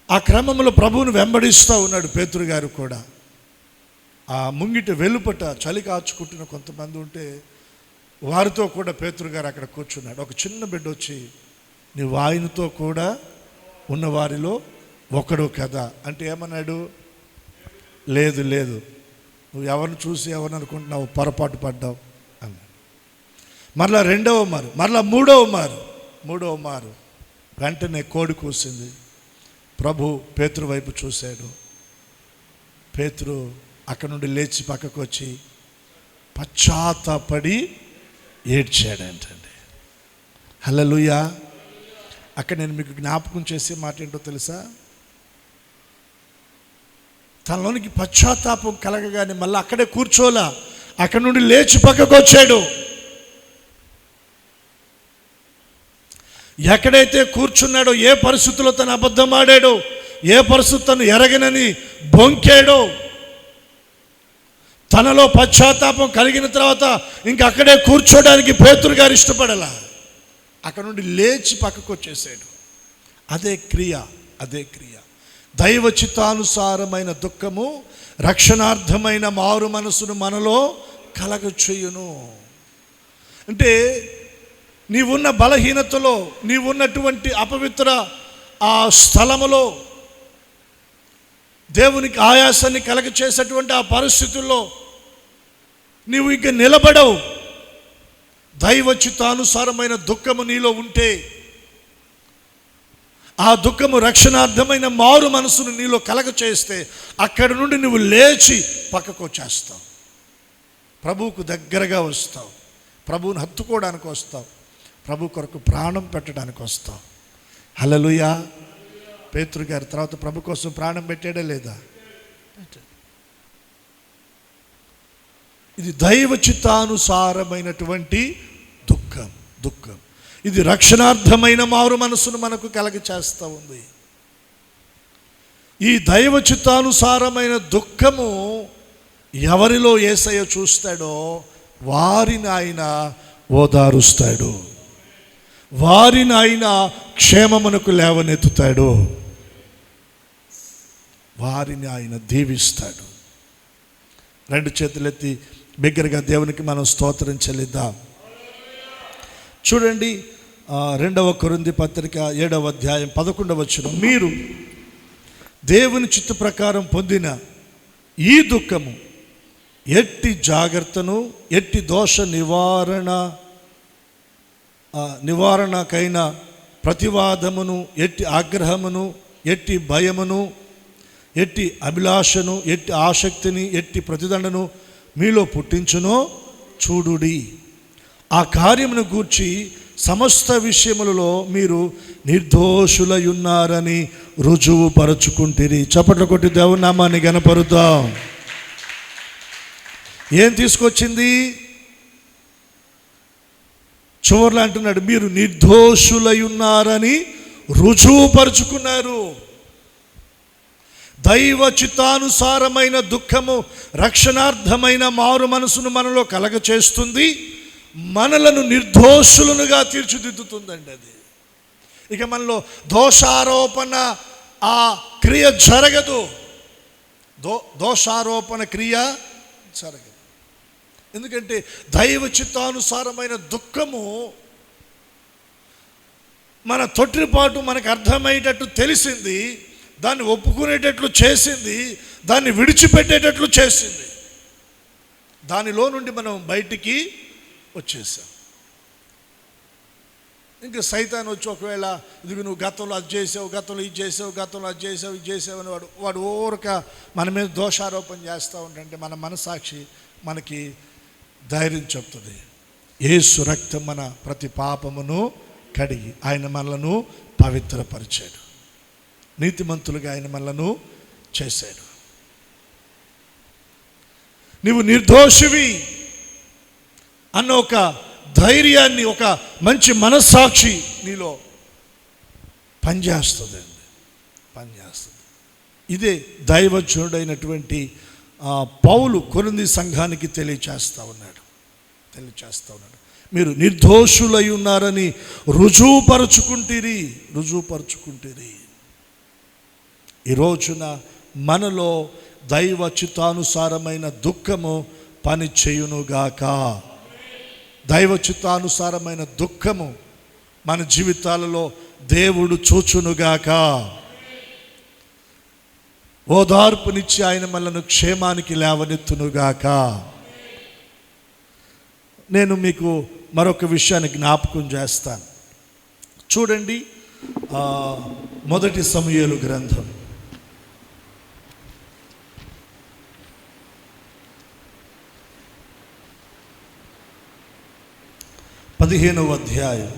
ఆ క్రమంలో ప్రభువును వెంబడిస్తూ ఉన్నాడు పేతురు గారు కూడా. ఆ ముంగిట వెలుపట చలి కాచుకుంటున్న కొంతమంది ఉంటే వారితో కూడా పేతురు గారు అక్కడ కూర్చున్నాడు. ఒక చిన్న బిడ్డ వచ్చి, నువ్వు ఆయనతో కూడా ఉన్న వారిలో ఒకడు కదా అంటే ఏమన్నాడు? లేదు నువ్వు ఎవరిని చూసి ఎవరిని అనుకుంటున్నావు, పొరపాటు పడ్డావు అన్నాడు. మరలా రెండవ మారు, మరలా మూడవ మారు వెంటనే కోడి కూసింది. ప్రభు పేతురు వైపు చూశాడు. పేతురు అక్కడ నుండి లేచి పక్కకు వచ్చి పశ్చాత్తాపడి ఏడ్చాడంటండి. హల్లెలూయా. అక్కడ నేను మీకు జ్ఞాపకం చేసే మాట ఏంటో తెలుసా? తనలోనికి పశ్చాత్తాపం కలగగానే మళ్ళీ అక్కడే కూర్చోలా, అక్కడి నుండి లేచి పక్కకు వచ్చాడు. ఎక్కడైతే కూర్చున్నాడో, ఏ పరిస్థితుల్లో తను అబద్ధం ఆడాడో, ఏ పరిస్థితి తను ఎరగనని బొంకాడో, తనలో పశ్చాత్తాపం కలిగిన తర్వాత ఇంకా అక్కడే కూర్చోడానికి పేతురు గారు ఇష్టపడాల. అక్కడ నుండి లేచి పక్కకు వచ్చేసాడు. అదే క్రియ. దైవ చిత్తానుసారమైన దుఃఖము రక్షణార్థమైన మారు మనసును మనలో కలగచేయును. అంటే నీవున్న బలహీనతలో, నీవున్నటువంటి అపవిత్ర ఆ స్థలములో, దేవునికి ఆయాసాన్ని కలగచేసేటువంటి ఆ పరిస్థితుల్లో నీవు ఇంక నిలబడవు. దైవ చిత్తానుసారమైన దుఃఖము నీలో ఉంటే, ఆ దుఃఖము రక్షణార్థమైన మారు మనసును నీలో కలగచేస్తే అక్కడి నుండి నువ్వు లేచి పక్కకు వచ్చేస్తావు. ప్రభువుకు దగ్గరగా వస్తావు. ప్రభువుని హత్తుకోవడానికి వస్తావు. ప్రభు కొరకు ప్రాణం పెట్టడానికి వస్తావు. హల్లెలూయా. పేతురు గారి తర్వాత ప్రభు కోసం ప్రాణం పెట్టాడా లేదా? ఇది దైవ చిత్తానుసారమైనటువంటి దుఃఖం. ఇది రక్షణార్థమైన మారు మనసును మనకు కలగ చేస్తూ ఉంది. ఈ దైవ చిత్తానుసారమైన దుఃఖము ఎవరిలో యేసయ్య చూస్తాడో వారిని ఆయన ఓదారుస్తాడు, వారిని ఆయన క్షేమమునకు లేవనెత్తుతాడు, వారిని ఆయన దీవిస్తాడు. రెండు చేతులెత్తి బిగ్గరగా దేవునికి మనం స్తోత్రం చెల్లిద్దాం. చూడండి, 2వ కొరింథీ పత్రిక 7వ అధ్యాయం 11వ వచనం, మీరు దేవుని చిత్త ప్రకారం పొందిన ఈ దుఃఖము ఎట్టి జాగ్రత్తను, ఎట్టి దోష నివారణకైన ప్రతివాదమును, ఎట్టి ఆగ్రహమును, ఎట్టి భయమును, ఎట్టి అభిలాషను, ఎట్టి ఆసక్తిని, ఎట్టి ప్రతిదండను మీలో పుట్టించునో చూడుడి. ఆ కార్యమును గూర్చి సమస్త విషయములలో మీరు నిర్దోషులయున్నారని రుజువు పరచుకుంటురి. చప్పట్లు కొట్టి దేవుని నామాన్ని గణపరుద్దాం. ఏం తీసుకొచ్చింది? చివర్లో అంటున్నాడు, మీరు నిర్దోషులయున్నారని రుజువు పరుచుకున్నారు. దైవ చిత్తానుసారమైన దుఃఖము రక్షణార్థమైన మారు మనసును మనలో కలగచేస్తుంది, మనలను నిర్దోషులనుగా తీర్చిదిద్దుతుందండి. అది ఇక మనలో దోషారోపణ ఆ క్రియ జరగదు. దోషారోపణ క్రియ జరగదు. ఎందుకంటే దైవ చిత్తానుసారమైన దుఃఖము మన తొట్టిపాటు మనకు అర్థమయ్యేటట్టు తెలిసింది, దాన్ని ఒప్పుకునేటట్లు చేసింది, దాన్ని విడిచిపెట్టేటట్లు చేసింది. దానిలో నుండి మనం బయటికి వచ్చేసాం. ఇంకా సైతాన్ వచ్చి ఒకవేళ ఇది నువ్వు గతంలో అది చేసావు, గతంలో ఇది చేసావు, గతంలో అది చేసావు, ఇది చేసావు అని వాడు ఊరక మన మీద దోషారోపణ చేస్తూ ఉంటే మన మనసాక్షి మనకి ధైర్యం చెప్తుంది. యేసు రక్తం మన ప్రతి పాపమును కడిగి ఆయన మనలను పవిత్రపరిచాడు, నీతిమంతులుగా ఆయన మనలను చేశాడు. నీవు నిర్దోషివి అన్న ఒక ధైర్యాన్ని, ఒక మంచి మనస్సాక్షి నీలో పనిచేస్తుంది. ఇదే దైవజనుడైనటువంటి పౌలు కొరింథీ సంఘానికి తెలియచేస్తూ ఉన్నాడు. మీరు నిర్దోషులై ఉన్నారని రుజువుపరుచుకుంటురి. ఈ రోజున మనలో దైవ చిత్తానుసారమైన దుఃఖము పని చేయునుగాక. దైవ చిత్తానుసారమైన దుఃఖము మన జీవితాలలో దేవుడు చూచునుగాక. ఓదార్పునిచ్చి ఆయన మనలను క్షేమానికి లేవనెత్తునుగాక. నేను మీకు మరొక విషయాన్ని జ్ఞాపకం చేస్తాను. చూడండి, 1 సమూయేలు గ్రంథం 15వ అధ్యాయం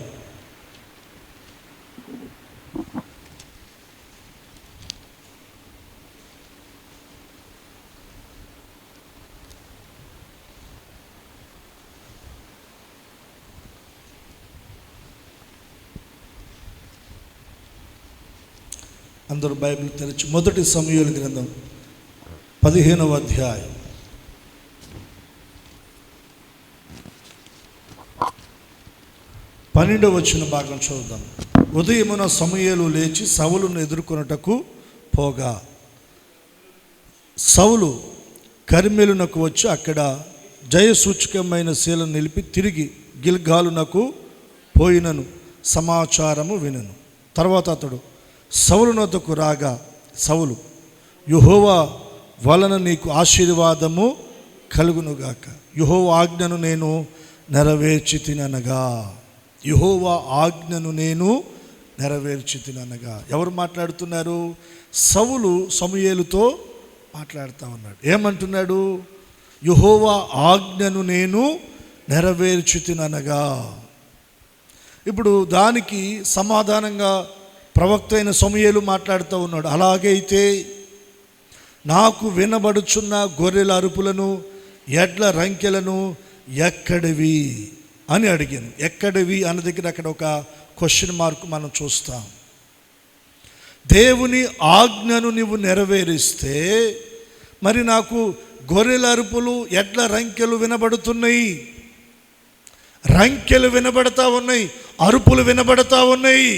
'అందరూ బైబిల్ తెరచి 1 సమూయేలు గ్రంథం 15వ అధ్యాయం 12వ వచన భాగం చూద్దాం. ఉదయమున సమూయేలు లేచి సౌలును ఎదుర్కొనుటకు పోగా, సౌలు కర్మెలునకు వచ్చి అక్కడ జయసూచకమైన శీలను నిలిపి తిరిగి గిల్గాలునకు పోయినను సమాచారము వినను. తర్వాత అతడు సౌలునొద్దకు రాగా, సౌలు, యెహోవా వలన నీకు ఆశీర్వాదము కలుగునుగాక, యెహోవా ఆజ్ఞను నేను నెరవేర్చితిననగా. యెహోవా ఆజ్ఞను నేను నెరవేర్చితిననగా. ఎవరు మాట్లాడుతున్నారు? సౌలు సమూయేలుతో మాట్లాడుతూ ఉన్నాడు. ఏమంటున్నాడు? యెహోవా ఆజ్ఞను నేను నెరవేర్చితిననగా. ఇప్పుడు దానికి సమాధానంగా ప్రవక్త అయిన సమూయేలు మాట్లాడుతూ ఉన్నాడు. అలాగైతే నాకు వినబడుచున్న గొర్రెల అరుపులను, ఎడ్ల రంకెలను ఎక్కడివి అని అడిగాను. ఎక్కడివి అన్న దగ్గర అక్కడ ఒక క్వశ్చన్ మార్క్ మనం చూస్తాం. దేవుని ఆజ్ఞను నువ్వు నెరవేరిస్తే మరి నాకు గొర్రెల అరుపులు, ఎడ్ల రంకెలు వినబడుతున్నాయి. రంకెలు వినబడతా ఉన్నాయి, అరుపులు వినబడతా ఉన్నాయి.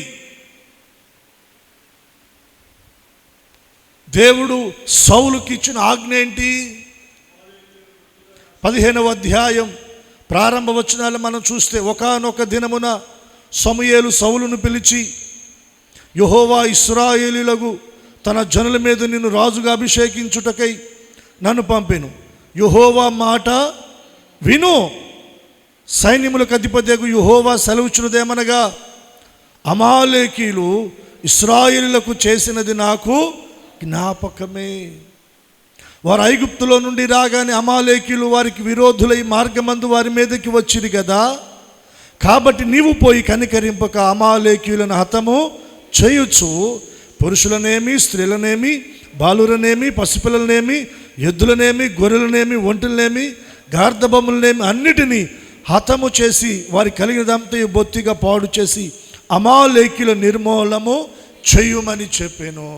దేవుడు సౌలుకి ఇచ్చిన ఆజ్ఞ ఏంటి? 15వ అధ్యాయం ప్రారంభ వచనాలు మనం చూస్తే, ఒకానొక దినమున సమూయేలు సౌలును పిలిచి, యెహోవా ఇశ్రాయేలీయులకు తన జనుల మీద నిన్ను రాజుగా అభిషేకించుటకై నన్ను పంపెను. యెహోవా మాట విను. సైన్యములకు అధిపతియగు యెహోవా సెలవిచ్చినదేమనగా, అమాలేకీయులు ఇశ్రాయేలీయులకు చేసినది నాకు జ్ఞాపకమే. వారు ఐగుప్తులో నుండి రాగానే అమాలేకీయులు వారికి విరోధులై మార్గమందు వారి మీదకి వచ్చిరి కదా. కాబట్టి నీవు పోయి కనికరింపక అమాలేకీయులను హతము చేయొచ్చు. పురుషులనేమి, స్త్రీలనేమి, బాలురనేమి, పసిపిల్లలనేమి, ఎద్దులనేమి, గొర్రెలనేమి, ఒంటెలనేమి, గార్ధబొమ్మలనేమి అన్నిటినీ హతము చేసి వారి కలిగినదంతా బొత్తిగా పాడు చేసి అమాలేకీయుల నిర్మూలము చెయ్యమని చెప్పాను.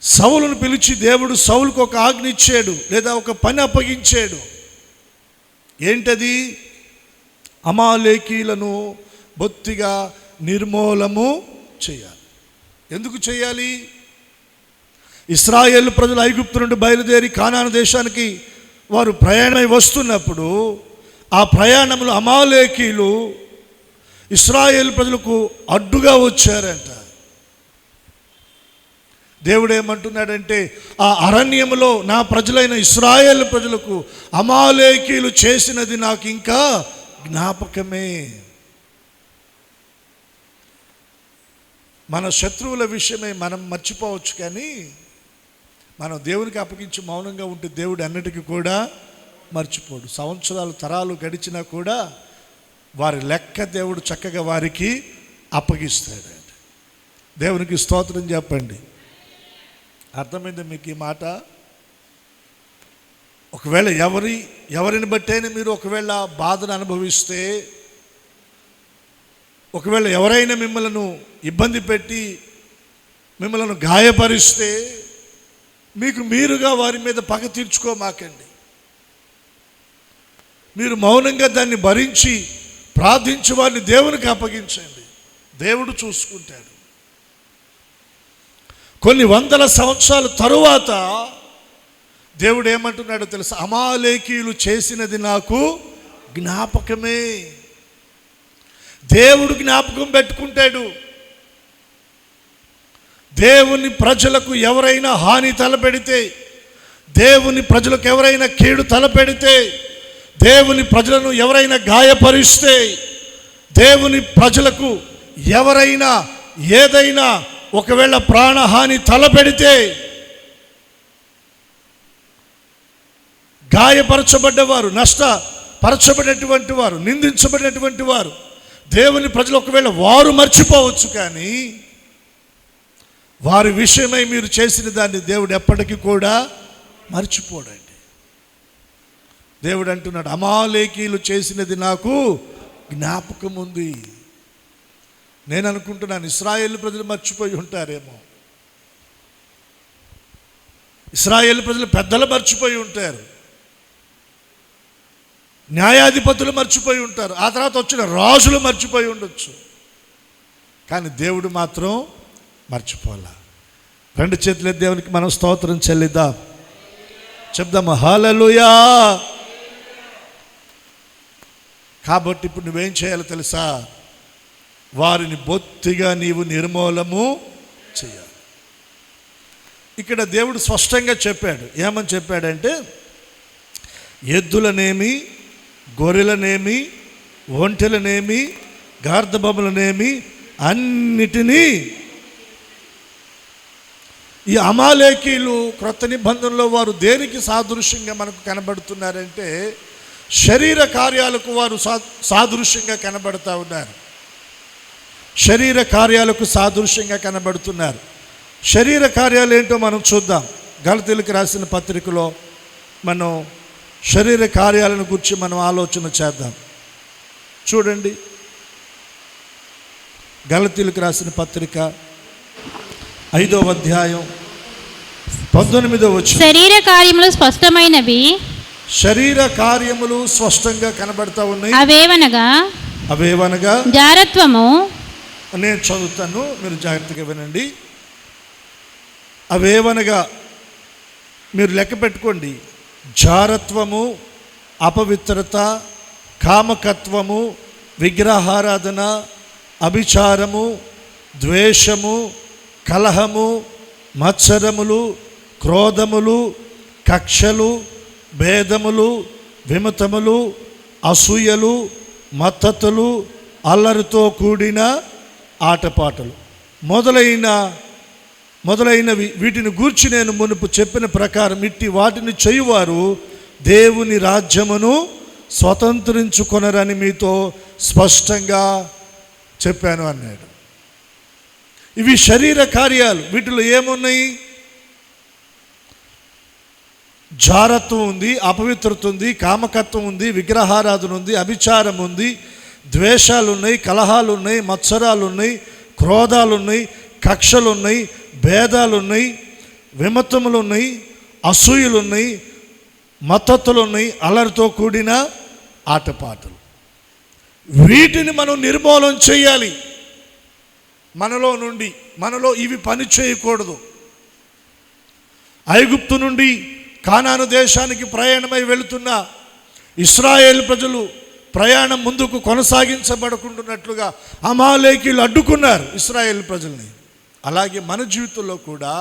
సౌలును పిలిచి దేవుడు సౌలుకు ఒక ఆజ్ఞ ఇచ్చాడు, లేదా ఒక పని అప్పగించాడు. ఏంటది? అమాలేకీయులను బొత్తిగా నిర్మూలము చేయాలి. ఎందుకు చేయాలి? ఇశ్రాయేలు ప్రజలు ఐగుప్తు నుండి బయలుదేరి కానాను దేశానికి వారు ప్రయాణమై వస్తున్నప్పుడు, ఆ ప్రయాణంలో అమాలేకీయులు ఇశ్రాయేలు ప్రజలకు అడ్డుగా వచ్చారంట. దేవుడు ఏమంటున్నాడంటే, ఆ అరణ్యంలో నా ప్రజలైన ఇశ్రాయేలు ప్రజలకు అమాలేకీయులు చేసినది నాకు ఇంకా జ్ఞాపకమే. మన శత్రువుల విషయమై మనం మర్చిపోవచ్చు, కానీ మనం దేవునికి అప్పగించి మౌనంగా ఉంటే దేవుడు అన్నిటికీ కూడా మర్చిపోడు. సంవత్సరాలు తరాలు గడిచినా కూడా వారి లెక్క దేవుడు చక్కగా వారికి అప్పగిస్తాడండి. దేవునికి స్తోత్రం చెప్పండి. అర్థమైంది మీకు ఈ మాట? ఒకవేళ ఎవరిని బట్టైనా మీరు ఒకవేళ బాధను అనుభవిస్తే, ఒకవేళ ఎవరైనా మిమ్మల్ని ఇబ్బంది పెట్టి మిమ్మల్ని గాయపరిస్తే, మీకు మీరుగా వారి మీద పగ తీర్చుకోమాకండి. మీరు మౌనంగా దాన్ని భరించి ప్రార్థించి వారిని దేవునికి అప్పగించండి. దేవుడు చూసుకుంటాడు. కొన్ని వందల సంవత్సరాల తరువాత దేవుడు ఏమంటున్నాడో తెలుసా? అమాలేకీయులు చేసినది నాకు జ్ఞాపకమే. దేవుడు జ్ఞాపకం పెట్టుకుంటాడు. దేవుని ప్రజలకు ఎవరైనా హాని తలపెడితే, దేవుని ప్రజలకు ఎవరైనా కీడు తలపెడితే, దేవుని ప్రజలను ఎవరైనా గాయపరిస్తే, దేవుని ప్రజలకు ఎవరైనా ఏదైనా ఒకవేళ ప్రాణహాని తలపెడితే, గాయపరచబడ్డవారు, నష్టపరచబడినటువంటి వారు, నిందించబడినటువంటి వారు, దేవుని ప్రజలు ఒకవేళ వారు మర్చిపోవచ్చు, కానీ వారి విషయమై మీరు చేసిన దాన్ని దేవుడు ఎప్పటికీ కూడా మర్చిపోడండి. దేవుడు అంటున్నాడు, అమాలేకీయులు చేసినది నాకు జ్ఞాపకం ఉంది. నేను అనుకుంటున్నాను ఇశ్రాయేలు ప్రజలు మర్చిపోయి ఉంటారేమో. ఇశ్రాయేలు ప్రజలు పెద్దలు మర్చిపోయి ఉంటారు, న్యాయాధిపతులు మర్చిపోయి ఉంటారు, ఆ తర్వాత వచ్చిన రాజులు మర్చిపోయి ఉండొచ్చు, కానీ దేవుడు మాత్రం మర్చిపోలా. రెండు చేతుల దేవునికి మనం స్తోత్రం చెల్లిద్దాం, చెప్దాము హల్లెలూయా. కాబట్టి ఇప్పుడు నువ్వేం చేయాలో తెలుసా? వారిని బొత్తిగా నీవు నిర్మూలము చేయాలి. ఇక్కడ దేవుడు స్పష్టంగా చెప్పాడు. ఏమని చెప్పాడంటే, ఎద్దులనేమి, గొర్రెలనేమి, ఒంటెలనేమి, గార్ధబొమ్మలనేమి అన్నిటినీ. ఈ అమాలేకీయులు క్రొత్త నిబంధనలో వారు దేనికి సాదృశ్యంగా మనకు కనబడుతున్నారంటే, శరీర కార్యాలకు వారు సాదృశ్యంగా కనబడుతూ ఉన్నారు. శరీర కార్యాలకు సాదృశ్యంగా కనబడుతున్నారు. శరీర కార్యాలు ఏంటో మనం చూద్దాం. గలతీయులకు రాసిన పత్రికలో మనం శరీర కార్యాలను గురించి మనం ఆలోచన చేద్దాం. చూడండి, గలతీయులకు రాసిన పత్రిక 5వ అధ్యాయం 19వ వచనం.
శరీర కార్యములు స్పష్టమైనవి,
శరీర కార్యములు స్పష్టంగా కనబడతా ఉన్నాయి.
అవేవనగా జారత్వము.
నేను చదువుతాను, మీరు జాగ్రత్తగా వినండి. అవేవనగా మీరు లెక్క పెట్టుకోండి. జారత్వము, అపవిత్రత, కామకత్వము, విగ్రహారాధన, అభిచారము, ద్వేషము, కలహము, మత్సరములు, క్రోధములు, కక్షలు, భేదములు, విమతములు, అసూయలు, మత్తతులు, అల్లరితో కూడిన ఆటపాటలు మొదలైనవి వీటిని గూర్చి నేను మునుపు చెప్పిన ప్రకారం ఇట్టి వాటిని చేయువారు దేవుని రాజ్యమును స్వతంత్రించుకొనరని మీతో స్పష్టంగా చెప్పాను అన్నాడు. ఇవి శరీర కార్యాలు. వీటిలో ఏమున్నాయి? జారత్వం ఉంది, అపవిత్రత ఉంది, కామకత్వం ఉంది, విగ్రహారాధన ఉంది, అభిచారం ఉంది, ద్వేషాలు ఉన్నాయి, కలహాలు ఉన్నాయి, మత్సరాలు ఉన్నాయి, క్రోధాలు ఉన్నాయి, కక్షలు ఉన్నాయి, భేదాలు ఉన్నాయి, విమతములు ఉన్నాయి, అసూయలు ఉన్నాయి, మత్తతులు ఉన్నాయి, అల్లరితో కూడిన ఆటపాటలు. వీటిని మనం నిర్మూలన చేయాలి. మనలో నుండి మనలో ఇవి పని చేయకూడదు. ఐగుప్తు నుండి కానాను దేశానికి ప్రయాణమై వెళుతున్న ఇశ్రాయేలు ప్రజలు ప్రయాణం ముందుకు కొనసాగించబడుకుంటున్నట్లుగా అమాలేకీయులు అడ్డుకున్నారు ఇశ్రాయేలు ప్రజల్ని. అలాగే మన జీవితంలో కూడా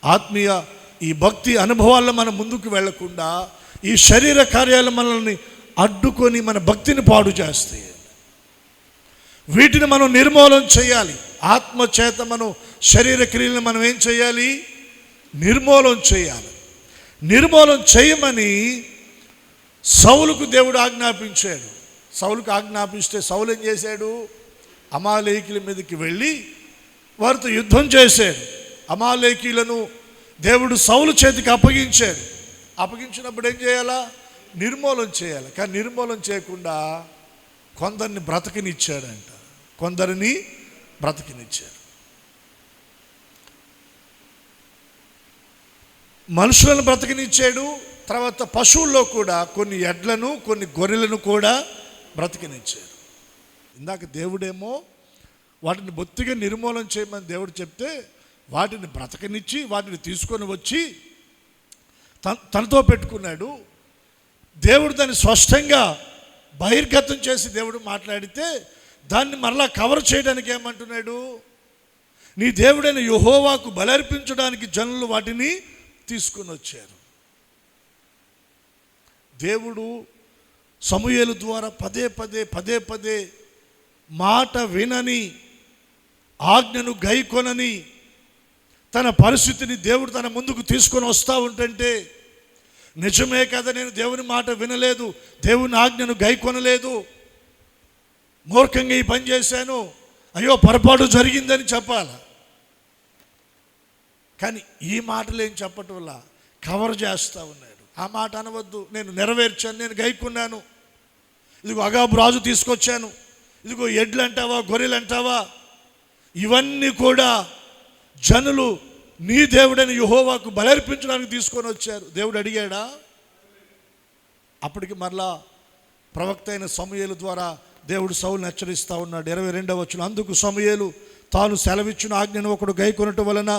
ఆత్మీయ ఈ భక్తి అనుభవాల్లో మనం ముందుకు వెళ్లకుండా ఈ శరీర కార్యాలు మనల్ని అడ్డుకొని మన భక్తిని పాడు చేస్తాయి. వీటిని మనం నిర్మూలన చేయాలి. ఆత్మ చేత మనం శరీర క్రియలను మనం ఏం చేయాలి? నిర్మూలన చేయాలి. నిర్మూలన చేయమని సౌలుకు దేవుడు ఆజ్ఞాపించాడు. సౌలుకు ఆజ్ఞాపిస్తే సౌలు ఏం చేశాడు? అమాలేకీయుల మీదకి వెళ్ళి వారితో యుద్ధం చేశాడు. అమాలేకీయులను దేవుడు సౌలు చేతికి అప్పగించాడు. అప్పగించినప్పుడు ఏం చేయాలా? నిర్మూలన చేయాలి. కానీ నిర్మూలన చేయకుండా కొందరిని బ్రతకనిచ్చాడంట. కొందరిని బ్రతకనిచ్చాడు. మనుషులను బ్రతకనిచ్చాడు. తర్వాత పశువుల్లో కూడా కొన్ని ఎడ్లను, కొన్ని గొర్రెలను కూడా బ్రతకనిచ్చాడు. ఇందాక దేవుడేమో వాటిని బొత్తిగా నిర్మూలన చేయమని దేవుడు చెప్తే వాటిని బ్రతకనిచ్చి వాటిని తీసుకొని వచ్చి తనతో పెట్టుకున్నాడు. దేవుడు దాన్ని స్పష్టంగా బహిర్గతం చేసి దేవుడు మాట్లాడితే దాన్ని మరలా కవర్ చేయడానికి ఏమంటున్నాడు? నీ దేవుడైన యెహోవాకు బలర్పించడానికి జనులు వాటిని తీసుకొని వచ్చారు. దేవుడు సమూయేలు ద్వారా పదే పదే మాట వినని, ఆజ్ఞను గైకొనని తన పరిస్థితిని దేవుడు తన ముందుకు తీసుకొని వస్తూ ఉంటుంటే, నిజమే కదా, నేను దేవుని మాట వినలేదు, దేవుని ఆజ్ఞను గైకొనలేదు, మూర్ఖంగా ఈ పని చేశాను, అయ్యో పొరపాటు జరిగిందని చెప్పాలి. కానీ ఈ మాటలు ఏం చెప్పటం వల్ల కవర్ చేస్తూ ఉన్నాడు. ఆ మాట అనవద్దు, నేను నెరవేర్చాను, నేను గైకున్నాను, ఇదిగో అగాబు రాజు తీసుకొచ్చాను, ఇదిగో ఎడ్లు అంటావా, గొర్రెలు అంటావా, ఇవన్నీ కూడా జనులు నీ దేవుడైన యెహోవాకు బలర్పించడానికి తీసుకొని వచ్చారు. దేవుడు అడిగాడా? అప్పటికి మరలా ప్రవక్త అయిన సమూయేలు ద్వారా దేవుడు సౌలుని హెచ్చరిస్తూ ఉన్నాడు. 22వ వచనం, అందుకు సమూయేలు తాను సెలవిచ్చిన ఆజ్ఞను ఒకడు గైకొనటం వలన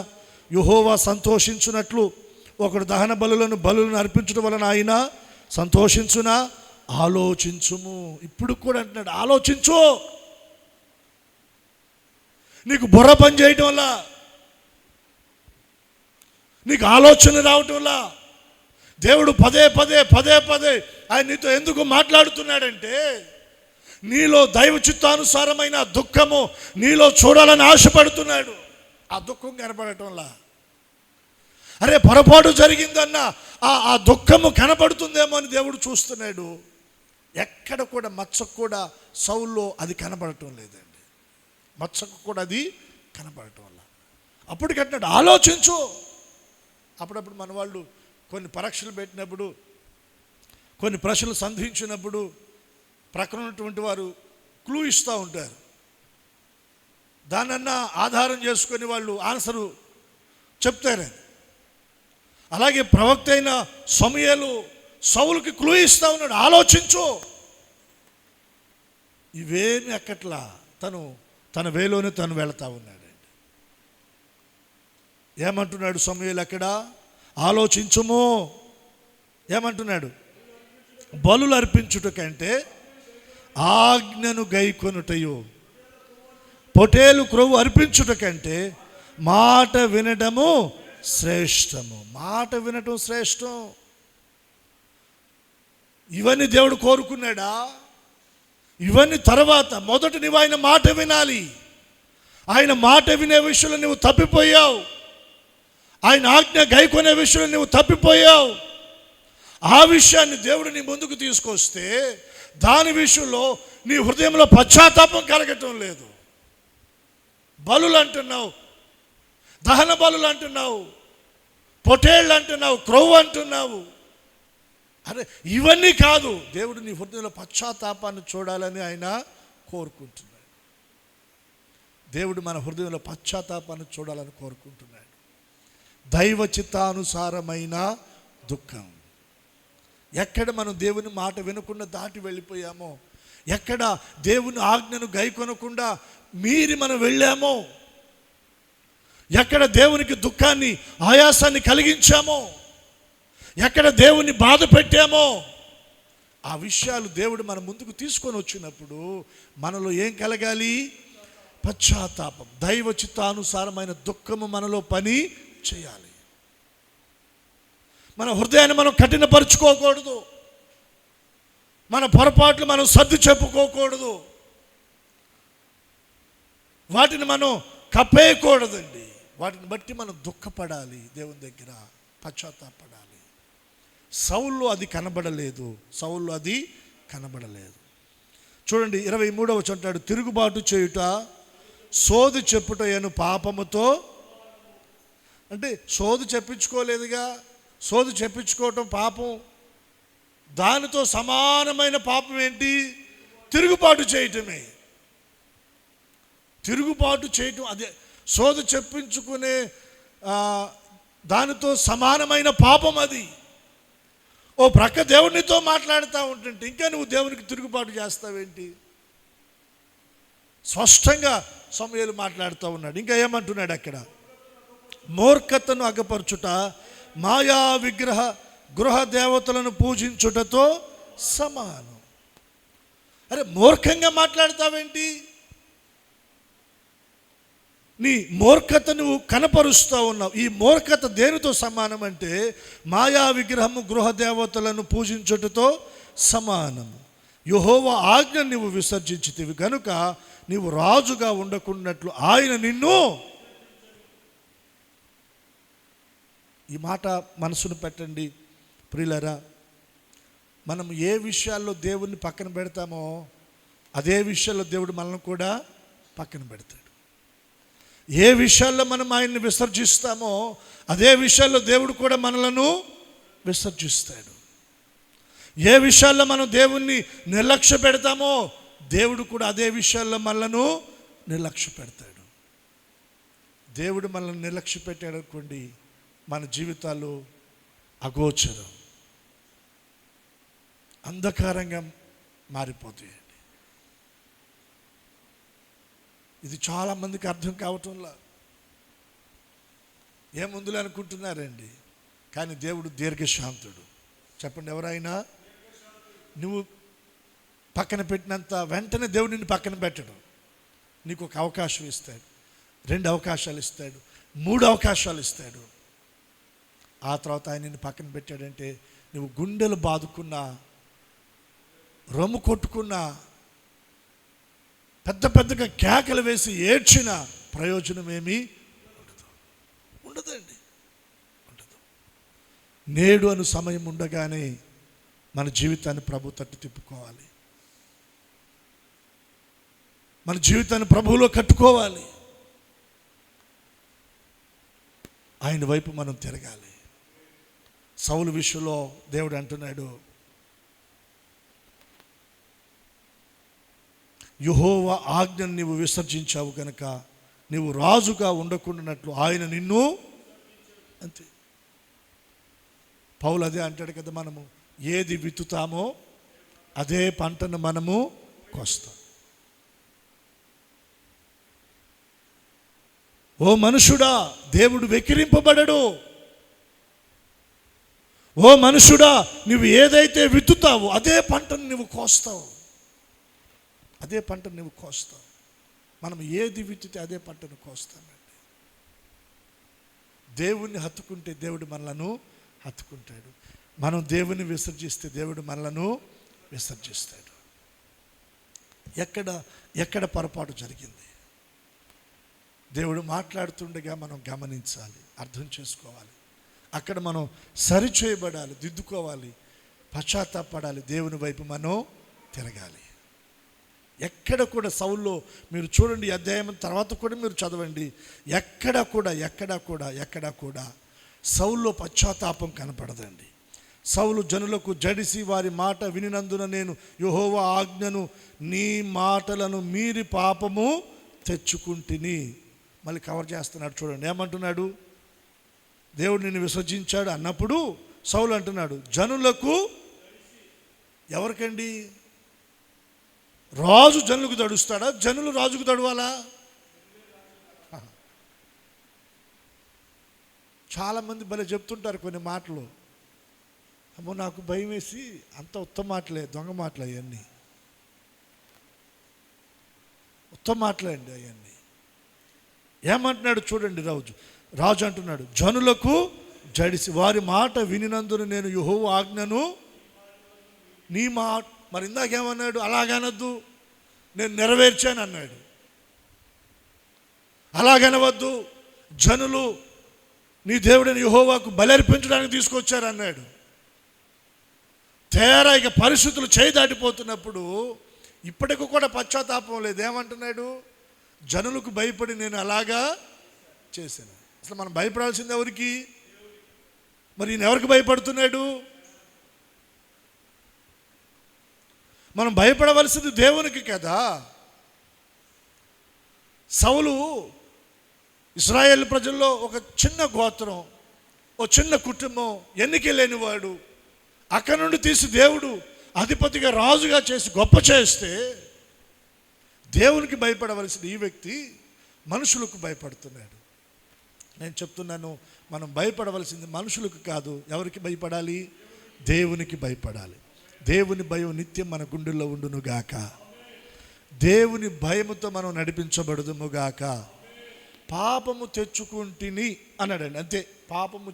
యెహోవా సంతోషించున్నట్లు ఒకడు దహన బలులను అర్పించడం వలన ఆయన సంతోషించునా? ఆలోచించుము. ఇప్పుడు కూడా అంటున్నాడు, ఆలోచించు. నీకు బుర్ర పని చేయటం వల్ల, నీకు ఆలోచన రావటం వల్ల దేవుడు పదే పదే ఆయన నీతో ఎందుకు మాట్లాడుతున్నాడంటే, నీలో దైవ చిత్తానుసారమైన దుఃఖము నీలో చూడాలని ఆశపడుతున్నాడు. ఆ దుఃఖం కనపడటం వల్ల, అరే పొరపాటు జరిగిందన్న ఆ దుఃఖము కనపడుతుందేమో అని దేవుడు చూస్తున్నాడు. ఎక్కడ కూడా మచ్చకు కూడా సౌల్లో అది కనపడటం లేదండి. మచ్చకు కూడా అది కనపడటం వల్ల అప్పటికంటున్నాడు, ఆలోచించు. అప్పుడప్పుడు మన వాళ్ళు కొన్ని పరీక్షలు పెట్టినప్పుడు, కొన్ని ప్రశ్నలు సంధించినప్పుడు ప్రక్కన ఉన్నటువంటి వారు క్లూ ఇస్తూ ఉంటారు. దానన్నా ఆధారం చేసుకొని వాళ్ళు ఆన్సరు చెప్తారని. అలాగే ప్రవక్త అయిన సమూయేలు సౌలుకి క్లూ ఇస్తూ ఉన్నాడు, ఆలోచించు. ఇవేమి అక్కట్లా తన వేలోనే తను వెళతా ఉన్నాడండి. ఏమంటున్నాడు సమూయేలు అక్కడ? ఆలోచించుము. ఏమంటున్నాడు? బలులు అర్పించుట కంటే ఆజ్ఞను గైకొనుటయు, పొటేలు క్రొవ్వు అర్పించుట కంటే మాట వినడము శ్రేష్టము. మాట వినటం శ్రేష్టం. ఇవన్నీ దేవుడు కోరుకున్నాడా? ఇవన్నీ తర్వాత మొదట నువ్వు ఆయన మాట వినాలి. ఆయన మాట వినే విషయంలో నువ్వు తప్పిపోయావు. ఆయన ఆజ్ఞ గైకొనే విషయంలో నువ్వు తప్పిపోయావు. ఆ విషయాన్ని దేవుడు నీ ముందుకు తీసుకొస్తే దాని విషయంలో నీ హృదయంలో పశ్చాత్తాపం కలగటం లేదు. బలులు అంటున్నావు, దహన బలులు అంటున్నావు, పొటేళ్ళు అంటున్నావు, క్రొవ్వు అంటున్నావు. అరే ఇవన్నీ కాదు. దేవుడు నీ హృదయంలో పశ్చాత్తాపాన్ని చూడాలని ఆయన కోరుకుంటున్నాడు. దేవుడు మన హృదయంలో పశ్చాత్తాపాన్ని చూడాలని కోరుకుంటున్నాడు. దైవ చిత్తానుసారమైన దుఃఖం. ఎక్కడ మనం దేవుని మాట వినకుండా దాటి వెళ్ళిపోయామో, ఎక్కడ దేవుని ఆజ్ఞను గైకొనకుండా మీరి మనం వెళ్ళామో, ఎక్కడ దేవునికి దుఃఖాన్ని ఆయాసాన్ని కలిగించామో, ఎక్కడ దేవుని బాధ పెట్టామో, ఆ విషయాలు దేవుడు మన ముందుకు తీసుకొని వచ్చినప్పుడు మనలో ఏం కలగాలి? పశ్చాత్తాపం. దైవ చిత్తానుసారమైన దుఃఖము మనలో పని చేయాలి. మన హృదయాన్ని మనం కఠినపరుచుకోకూడదు. మన పొరపాట్లు మనం సర్ది చెప్పుకోకూడదు. వాటిని మనం కప్పేయకూడదండి. వాటిని బట్టి మనం దుఃఖపడాలి, దేవుని దగ్గర పశ్చాత్తాపడాలి. సౌల్లో అది కనబడలేదు. చూడండి 23వ వచనం అంటాడు, తిరుగుబాటు చేయుట సోది చెప్పుట అను పాపముతో. అంటే సోది చెప్పించుకోలేదుగా. సోది చెప్పించుకోవటం పాపం. దానితో సమానమైన పాపం ఏంటి? తిరుగుబాటు చేయటమే. తిరుగుబాటు చేయటం అదే సోది చెప్పించుకునే దానితో సమానమైన పాపం అది. ఓ ప్రక్క దేవునితో మాట్లాడుతూ ఉంటుంటే ఇంకా నువ్వు దేవునికి తిరుగుబాటు చేస్తావేంటి? స్పష్టంగా సమూయేలు మాట్లాడుతూ ఉన్నాడు. ఇంకా ఏమంటున్నాడు అక్కడ? మూర్ఖతను అగపరచుట మాయా విగ్రహ గృహ దేవతలను పూజించుటతో సమానం. అరే మూర్ఖంగా మాట్లాడతావేంటి? నీ మూర్ఖత నువ్వు కనపరుస్తూ ఉన్నావు. ఈ మూర్ఖత దేనితో సమానం అంటే మాయా విగ్రహము గృహ దేవతలను పూజించుటతో సమానం. యెహోవా ఆజ్ఞ నువ్వు విసర్జించితివి కనుక నీవు రాజుగా ఉండకున్నట్లు ఆయన నిన్ను. ఈ మాట మనసును పెట్టండి ప్రియులారా. మనం ఏ విషయాల్లో దేవుణ్ణి పక్కన పెడతామో అదే విషయాల్లో దేవుడు మనల్ని కూడా పక్కన పెడతాడు. ఏ విషయాల్లో మనం ఆయన్ని విసర్జిస్తామో అదే విషయాల్లో దేవుడు కూడా మనలను విసర్జిస్తాడు. ఏ విషయాల్లో మనం దేవుణ్ణి నిర్లక్ష్య పెడతామో దేవుడు కూడా అదే విషయాల్లో మనలను నిర్లక్ష్య పెడతాడు. దేవుడు మనల్ని నిర్లక్ష్య పెట్టాడు అనుకోండి, మన జీవితాలు అగోచరం, అంధకారంగా మారిపోతాయండి. ఇది చాలామందికి అర్థం కావటంలా. ఏముందులే అనుకుంటున్నారండి. కానీ దేవుడు దీర్ఘశాంతుడు. చెప్పండి ఎవరైనా. నువ్వు పక్కన పెట్టినంత వెంటనే దేవుడు నిన్ను పక్కన పెట్టడు. నీకు ఒక అవకాశం ఇస్తాడు, 2 అవకాశాలు ఇస్తాడు, 3 అవకాశాలు ఇస్తాడు. ఆ తర్వాత ఆయన నిన్ను పక్కన పెట్టాడంటే నువ్వు గుండెలు బాదుకున్నా, రొమ్ము కొట్టుకున్నా, పెద్దగా కేకలు వేసి ఏడ్చిన ప్రయోజనం ఏమీ ఉండదండి. నేడు అను సమయం ఉండగానే మన జీవితాన్ని ప్రభు తట్టు తిప్పుకోవాలి. మన జీవితాన్ని ప్రభువులో కట్టుకోవాలి. ఆయన వైపు మనం తిరగాలి. సౌలు విషయంలో దేవుడు అంటున్నాడు, యెహోవా ఆజ్ఞను నీవు విసర్జించావు కనుక నీవు రాజుగా ఉండకుండానట్లు ఆయన నిన్ను. అంతే. పౌలు అదే అంటాడు కదా, మనము ఏది విత్తుతామో అదే పంటను మనము కోస్తాం. ఓ మనుషుడా, దేవుడు వెక్కిరింపబడడు. ఓ మనుషుడా, నువ్వు ఏదైతే విత్తుతావో అదే పంటను నువ్వు కోస్తావు. అదే పంటను నువ్వు కోస్తావు. మనం ఏది విత్తితే అదే పంటను కోస్తామండి. దేవుణ్ణి హత్తుకుంటే దేవుడు మనలను హత్తుకుంటాడు. మనం దేవుని విసర్జిస్తే దేవుడు మనలను విసర్జిస్తాడు. ఎక్కడ పొరపాటు జరిగింది? దేవుడు మాట్లాడుతుండగా మనం గమనించాలి, అర్థం చేసుకోవాలి. అక్కడ మనం సరిచేయబడాలి, దిద్దుకోవాలి, పశ్చాత్తాపడాలి, దేవుని వైపు మనం తిరగాలి. ఎక్కడ కూడా సౌల్లో మీరు చూడండి, అధ్యాయం తర్వాత కూడా మీరు చదవండి, ఎక్కడా కూడా సౌల్లో పశ్చాత్తాపం కనపడదండి. సౌలు జనులకు జడిసి వారి మాట వినినందున నేను యెహోవా ఆజ్ఞను నీ మాటలను మీరి పాపము తెచ్చుకుంటుని. మళ్ళీ కవర్ చేస్తున్నాడు చూడండి, ఏమంటున్నాడు? దేవుడు నిన్ను విసర్జించాడు అన్నప్పుడు సౌలు అంటున్నాడు జనులకు. ఎవరికండి? రాజు జనులకు దడుస్తాడా? జనులు రాజుకు దడవాలా? చాలామంది భలే చెప్తుంటారు కొన్ని మాటలు. అమ్మో నాకు భయం వేసి, అంత ఉత్తమ మాటలే, దొంగ మాటలు అవన్నీ, ఉత్తమ మాటలే అండి అవన్నీ. ఏమంటున్నాడు చూడండి, రాజు అంటున్నాడు జనులకు జడిసి వారి మాట వినినందున నేను యెహోవా ఆజ్ఞను నీ మాట. మరి ఇందాకేమన్నాడు? అలాగనద్దు, నేను నెరవేర్చాను అన్నాడు. అలాగనవద్దు, జనులు నీ దేవుడైన యెహోవాకు బలర్పించడానికి తీసుకొచ్చారన్నాడు. తేరా ఇక పరిస్థితులు చేయి దాటిపోతున్నప్పుడు ఇప్పటికి కూడా పశ్చాత్తాపం లేదు. ఏమంటున్నాడు? జనులకు భయపడి నేను అలాగా చేశాను. అసలు మనం భయపడాల్సింది ఎవరికి? మరి ఈయన ఎవరికి భయపడుతున్నాడు? మనం భయపడవలసింది దేవునికి కదా. సౌలు ఇశ్రాయేలు ప్రజల్లో ఒక చిన్న గోత్రం, ఓ చిన్న కుటుంబం, ఎన్నిక లేనివాడు. అక్కడి నుండి తీసి దేవుడు అధిపతిగా రాజుగా చేసి గొప్ప చేస్తే దేవునికి భయపడవలసిన ఈ వ్యక్తి మనుషులకు భయపడుతున్నాడు. నేను చెప్తున్నాను, మనం భయపడవలసింది మనుషులకు కాదు. ఎవరికి భయపడాలి? దేవునికి భయపడాలి. దేవుని భయం నిత్యం మన గుండెల్లో ఉండునుగాక. దేవుని భయముతో మనం నడిపించబడుదుముగాక. పాపము తెచ్చుకుంటుని అన్నాడండి, అంతే. పాపము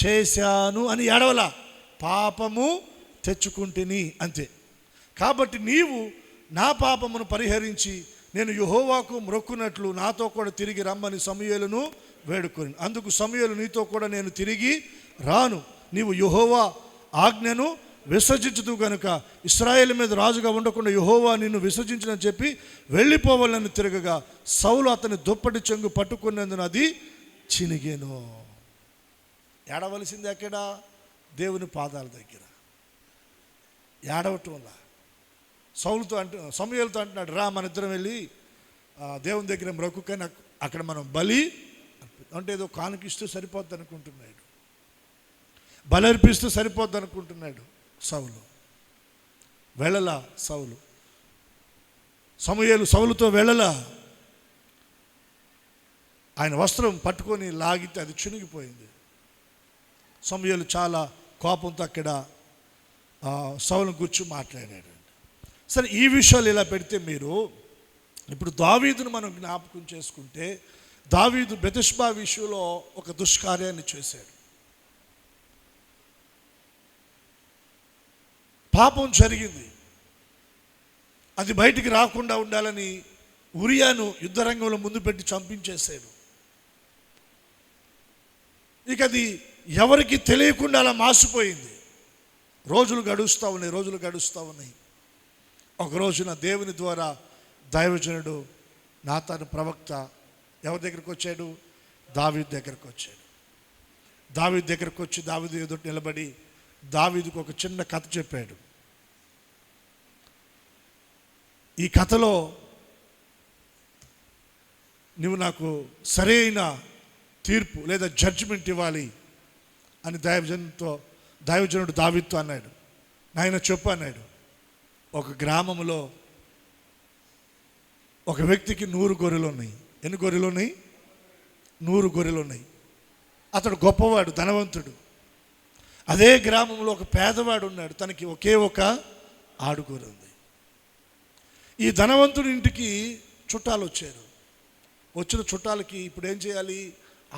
చేశాను అని ఏడవల, పాపము తెచ్చుకుంటుని అంతే. కాబట్టి నీవు నా పాపమును పరిహరించి నేను యెహోవాకు మ్రొక్కునట్లు నాతో కూడా తిరిగి రమ్మని సమూయేలును వేడుకొని, అందుకు సమూయేలు నీతో కూడా నేను తిరిగి రాను, నీవు యెహోవా ఆజ్ఞను విసర్జించదు కనుక ఇశ్రాయేలు మీద రాజుగా ఉండకుండా యెహోవా నిన్ను విసర్జించని చెప్పి వెళ్ళిపోవాలని తిరగగా సౌలు అతని దుప్పటి చెంగు పట్టుకున్నందున అది చినిగేను. ఏడవలసింది ఎక్కడ? దేవుని పాదాల దగ్గర. ఏడవటం వల్ల సౌలుతో సమూయేలుతో అంటున్నాడు, రా మన ఇద్దరం వెళ్ళి దేవుని దగ్గర మ్రొక్కుని అక్కడ మనం బలి అంటే ఏదో కానుకిస్తూ సరిపోద్ది అనుకుంటున్నాడు, బలి అర్పిస్తూ సరిపోద్ది అనుకుంటున్నాడు సౌలు. వెళ్ళలా సౌలు. సమూయేలు సౌలుతో వెళ్ళలా. ఆయన వస్త్రం పట్టుకొని లాగితే అది చినిగిపోయింది. సమూయేలు చాలా కోపంతో అక్కడ సౌలును కూర్చు మాట్లాడాడు. సరే, ఈ విషయాలు ఇలా పెడితే మీరు ఇప్పుడు దావీదును మనం జ్ఞాపకం చేసుకుంటే, దావీదు బెతెష్బా విషయంలో ఒక దుష్కార్యాన్ని చేశాడు. పాపం జరిగింది, అది బయటికి రాకుండా ఉండాలని ఉరియాను యుద్ధరంగంలో ముందు పెట్టి చంపించేశాడు. ఇక అది ఎవరికి తెలియకుండా అలా మాసిపోయింది. రోజులు గడుస్తూ ఉన్నాయి. ఒక రోజున దేవుని ద్వారా దైవజనుడు నాతాను ప్రవక్త ఎవరి దగ్గరికి వచ్చాడు? దావీదు దగ్గరకు వచ్చాడు. దావీదు దగ్గరకు వచ్చి దావీదు ఎదుట నిలబడి దావీదుకు ఒక చిన్న కథ చెప్పాడు. ఈ కథలో నువ్వు నాకు సరైన తీర్పు లేదా జడ్జిమెంట్ ఇవ్వాలి అని దైవజనుడు దావీదుతో అన్నాడు. నాయన చెప్పు అన్నాడు. ఒక గ్రామంలో ఒక వ్యక్తికి 100 గొర్రెలు ఉన్నాయి. ఎన్ని గొర్రెలు ఉన్నాయి? 100 గొర్రెలు ఉన్నాయి. అతడు గొప్పవాడు, ధనవంతుడు. అదే గ్రామంలో ఒక పేదవాడు ఉన్నాడు, తనకి ఒకే ఒక ఆడుగోరు ఉంది. ఈ ధనవంతుడి ఇంటికి చుట్టాలు వచ్చారు. వచ్చిన చుట్టాలకి ఇప్పుడు ఏం చేయాలి?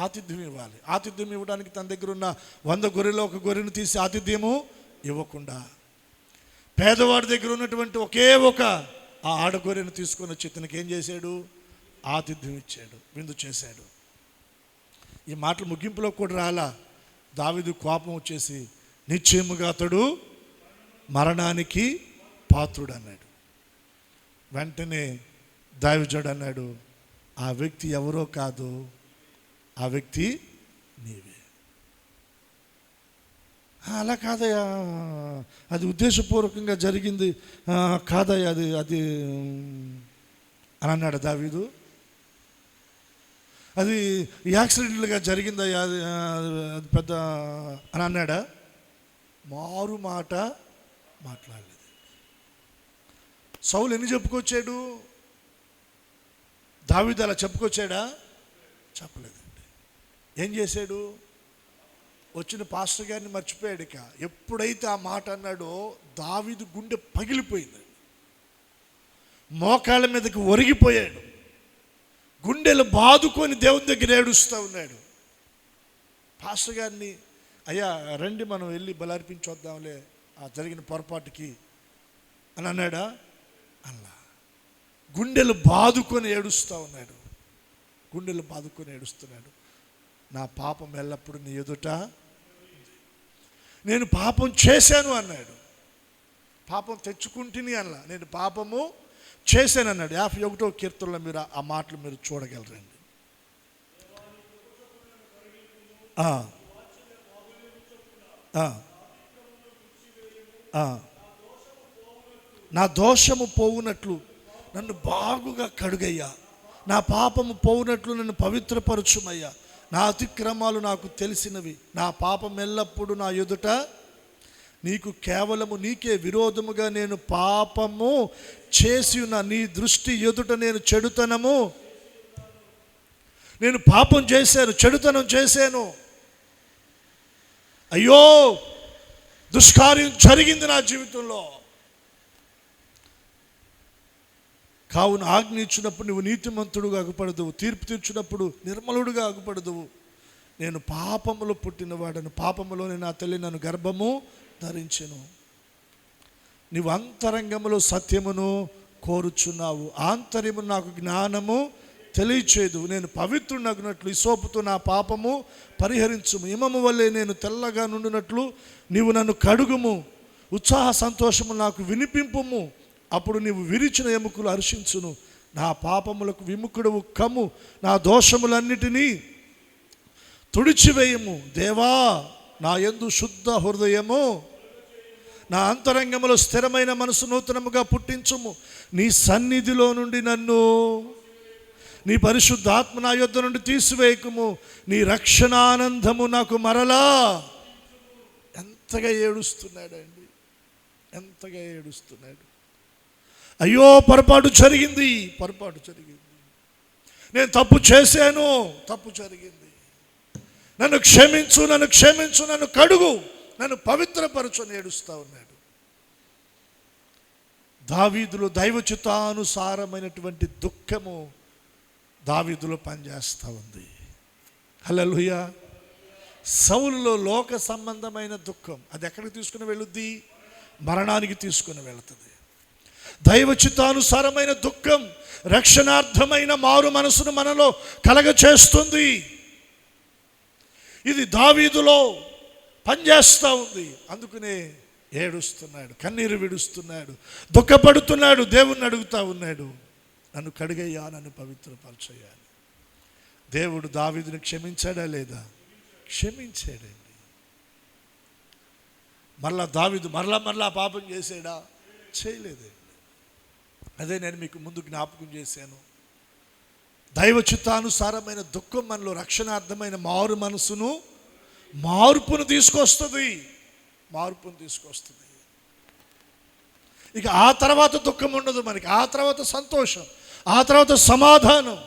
ఆతిథ్యం ఇవ్వాలి. ఆతిథ్యం ఇవ్వడానికి తన దగ్గర ఉన్న 100 గొర్రెలో ఒక గొర్రెను తీసి ఆతిథ్యము ఇవ్వకుండా పేదవాడి దగ్గర ఉన్నటువంటి ఒకే ఒక ఆ ఆడగొర్రెను తీసుకొని వచ్చి ఇతనికి ఏం చేశాడు? ఆతిథ్యం ఇచ్చాడు, విందు చేశాడు. ఈ మాటలు ముగింపులో కూడా రాలా. దావీదు కోపం వచ్చేసి నిశ్చయముగా అతడు మరణానికి పాత్రుడు అన్నాడు. వెంటనే దావీదుడు అన్నాడు, ఆ వ్యక్తి ఎవరో కాదు, ఆ వ్యక్తి నీవే. అలా కాదయ్యా, అది ఉద్దేశపూర్వకంగా జరిగింది కాదయ్యా, అది అని అన్నాడు దావీదు. అది యాక్సిడెంట్లుగా జరిగిందయ్యా, అది పెద్ద అని అన్నాడా? మారు మాట మాట్లాడలేదు. సౌలు ఎన్ని చెప్పుకొచ్చాడు? దావీదు అలా చెప్పుకొచ్చాడా? చెప్పలేదండి. ఏం చేశాడు? వచ్చిన పాస్టర్ గారిని మర్చిపోయాడు. ఇక ఎప్పుడైతే ఆ మాట అన్నాడో దావీదు గుండె పగిలిపోయింది, మోకాళ్ళ మీదకి ఒరిగిపోయాడు, గుండెలు బాదుకొని దేవుని దగ్గర ఏడుస్తూ ఉన్నాడు. పాస్టర్ గారిని, అయ్యా రండి మనం వెళ్ళి బలర్పించొద్దాంలే ఆ జరిగిన పొరపాటుకి అని అన్నాడా? అలా గుండెలు బాదుకొని ఏడుస్తూ ఉన్నాడు, గుండెలు బాదుకొని ఏడుస్తున్నాడు. నా పాపం ఎల్లప్పుడూ నీ ఎదుట, నేను పాపం చేశాను అన్నాడు. పాపం తెచ్చుకుంటుని అలా, నేను పాపము చేశాను అన్నాడు. 51వ కీర్తనలో మీరు ఆ మాటలు మీరు చూడగలరండి. నా దోషము పోవునట్లు నన్ను బాగుగా కడుగయ్యా, నా పాపము పోవునట్లు నన్ను పవిత్రపరచుమయ్యా, నా అతిక్రమాలు నాకు తెలిసినవి, నా పాపం ఎల్లప్పుడూ నా ఎదుట, నీకు కేవలము నీకే విరోధముగా నేను పాపము చేసి ఉన్న నీ దృష్టి ఎదుట నేను చెడుతనము, నేను పాపం చేశాను, చెడుతనం చేశాను, అయ్యో దుష్కార్యం జరిగింది నా జీవితంలో. కావున ఆజ్ఞ ఇచ్చినప్పుడు నువ్వు నీతిమంతుడుగా అగుపడదువు, తీర్పు తీర్చినప్పుడు నిర్మలుడుగా అగుపడదువు. నేను పాపములో పుట్టినవాడను, పాపములోనే నా తల్లి నన్ను గర్భము ధరించెను. నీవు అంతరంగములో సత్యమును కోరుచున్నావు, ఆంతర్యము నాకు జ్ఞానము తెలియచేదు. నేను పవిత్రునగునట్లు ఇసోపుతో నా పాపము పరిహరించుము, హిమము వల్లే నేను తెల్లగా నుండినట్లు నీవు నన్ను కడుగుము, ఉత్సాహ సంతోషము నాకు వినిపింపుము, అప్పుడు నీవు విరిచిన ఎముకలు హర్షించును. నా పాపములకు విముఖుడవు కమ్ము, నా దోషములన్నిటినీ తుడిచివేయము. దేవా నా యందు శుద్ధ హృదయము, నా అంతరంగములో స్థిరమైన మనసు నూతనముగా పుట్టించుము. నీ సన్నిధిలో నుండి నన్ను, నీ పరిశుద్ధాత్మ నా యొద్ద నుండి తీసివేయకుము. నీ రక్షణానందము నాకు మరలా. ఎంతగా ఏడుస్తున్నాడండి, ఎంతగా ఏడుస్తున్నాడు. అయ్యో పొరపాటు జరిగింది, పొరపాటు జరిగింది, నేను తప్పు చేశాను, తప్పు జరిగింది, నన్ను క్షమించు, నన్ను క్షమించు, నన్ను కడుగు, నన్ను పవిత్రపరచు అని ఏడుస్తూ ఉన్నాడు. దావీదులో దైవచిత్తానుసారమైనటువంటి దుఃఖము దావీదులో పనిచేస్తూ ఉంది. హల్లెలూయా. సౌలులో లోక సంబంధమైన దుఃఖం, అది ఎక్కడికి తీసుకుని వెళ్ళుద్ది? మరణానికి తీసుకుని వెళుతుంది. దైవచిత్తానుసారమైన దుఃఖం రక్షణార్థమైన మారు మనసును మనలో కలగచేస్తుంది. ఇది దావీదులో పనిచేస్తూ ఉంది. అందుకనే ఏడుస్తున్నాడు, కన్నీరు విడుస్తున్నాడు, దుఃఖపడుతున్నాడు, దేవుణ్ణి అడుగుతూ ఉన్నాడు, నన్ను కడిగయ్యా, నన్ను పవిత్రపరచయ్యా. దేవుడు దావీదుని క్షమించాడా లేదా? క్షమించాడండి. మరలా దావీదు మరలా పాపం చేసాడా? చేయలేదండి. అదే నేను మీకు ముందు జ్ఞాపకం చేశాను. దైవ చిత్తానుసారమైన దుఃఖం మనలో రక్షణార్థమైన మారు మనసును, మార్పును తీసుకొస్తుంది, మార్పును తీసుకొస్తుంది. ఇక ఆ తర్వాత దుఃఖం ఉండదు మనకి, ఆ తర్వాత సంతోషం, ఆ తర్వాత సమాధానం.